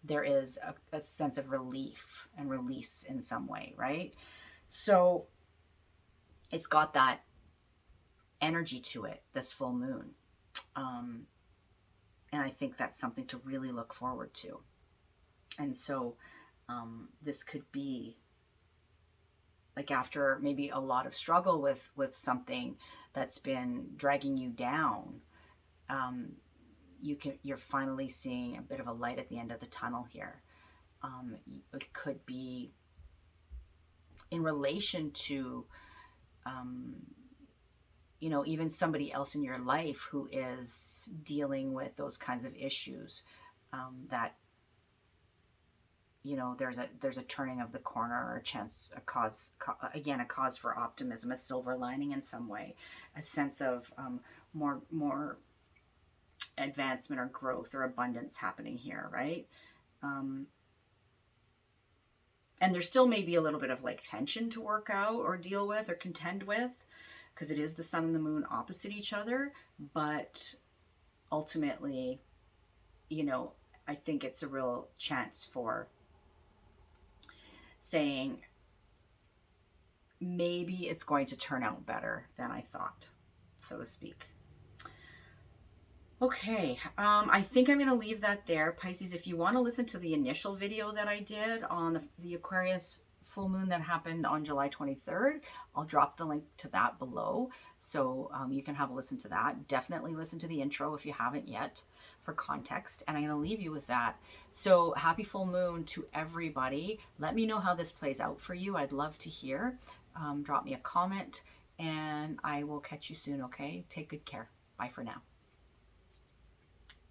there is a sense of relief and release in some way, right? So it's got that energy to it, this full moon. And I think that's something to really look forward to. And so this could be like, after maybe a lot of struggle with something that's been dragging you down, you're finally seeing a bit of a light at the end of the tunnel here. It could be in relation to, you know, even somebody else in your life who is dealing with those kinds of issues, that, you know, there's a turning of the corner, or a chance, again, a cause for optimism, a silver lining in some way, a sense of more advancement or growth or abundance happening here, right? And there still may be a little bit of like tension to work out or deal with or contend with, because it is the sun and the moon opposite each other. But ultimately, you know, I think it's a real chance for saying, maybe it's going to turn out better than I thought, so to speak. Okay, I think I'm going to leave that there. Pisces, if you want to listen to the initial video that I did on the Aquarius full moon that happened on July 23rd, I'll drop the link to that below, so you can have a listen to that. Definitely listen to the intro if you haven't yet, for context, and I'm going to leave you with that. So happy full moon to everybody. Let me know how this plays out for you. I'd love to hear. Drop me a comment, and I will catch you soon, okay? Take good care. Bye for now.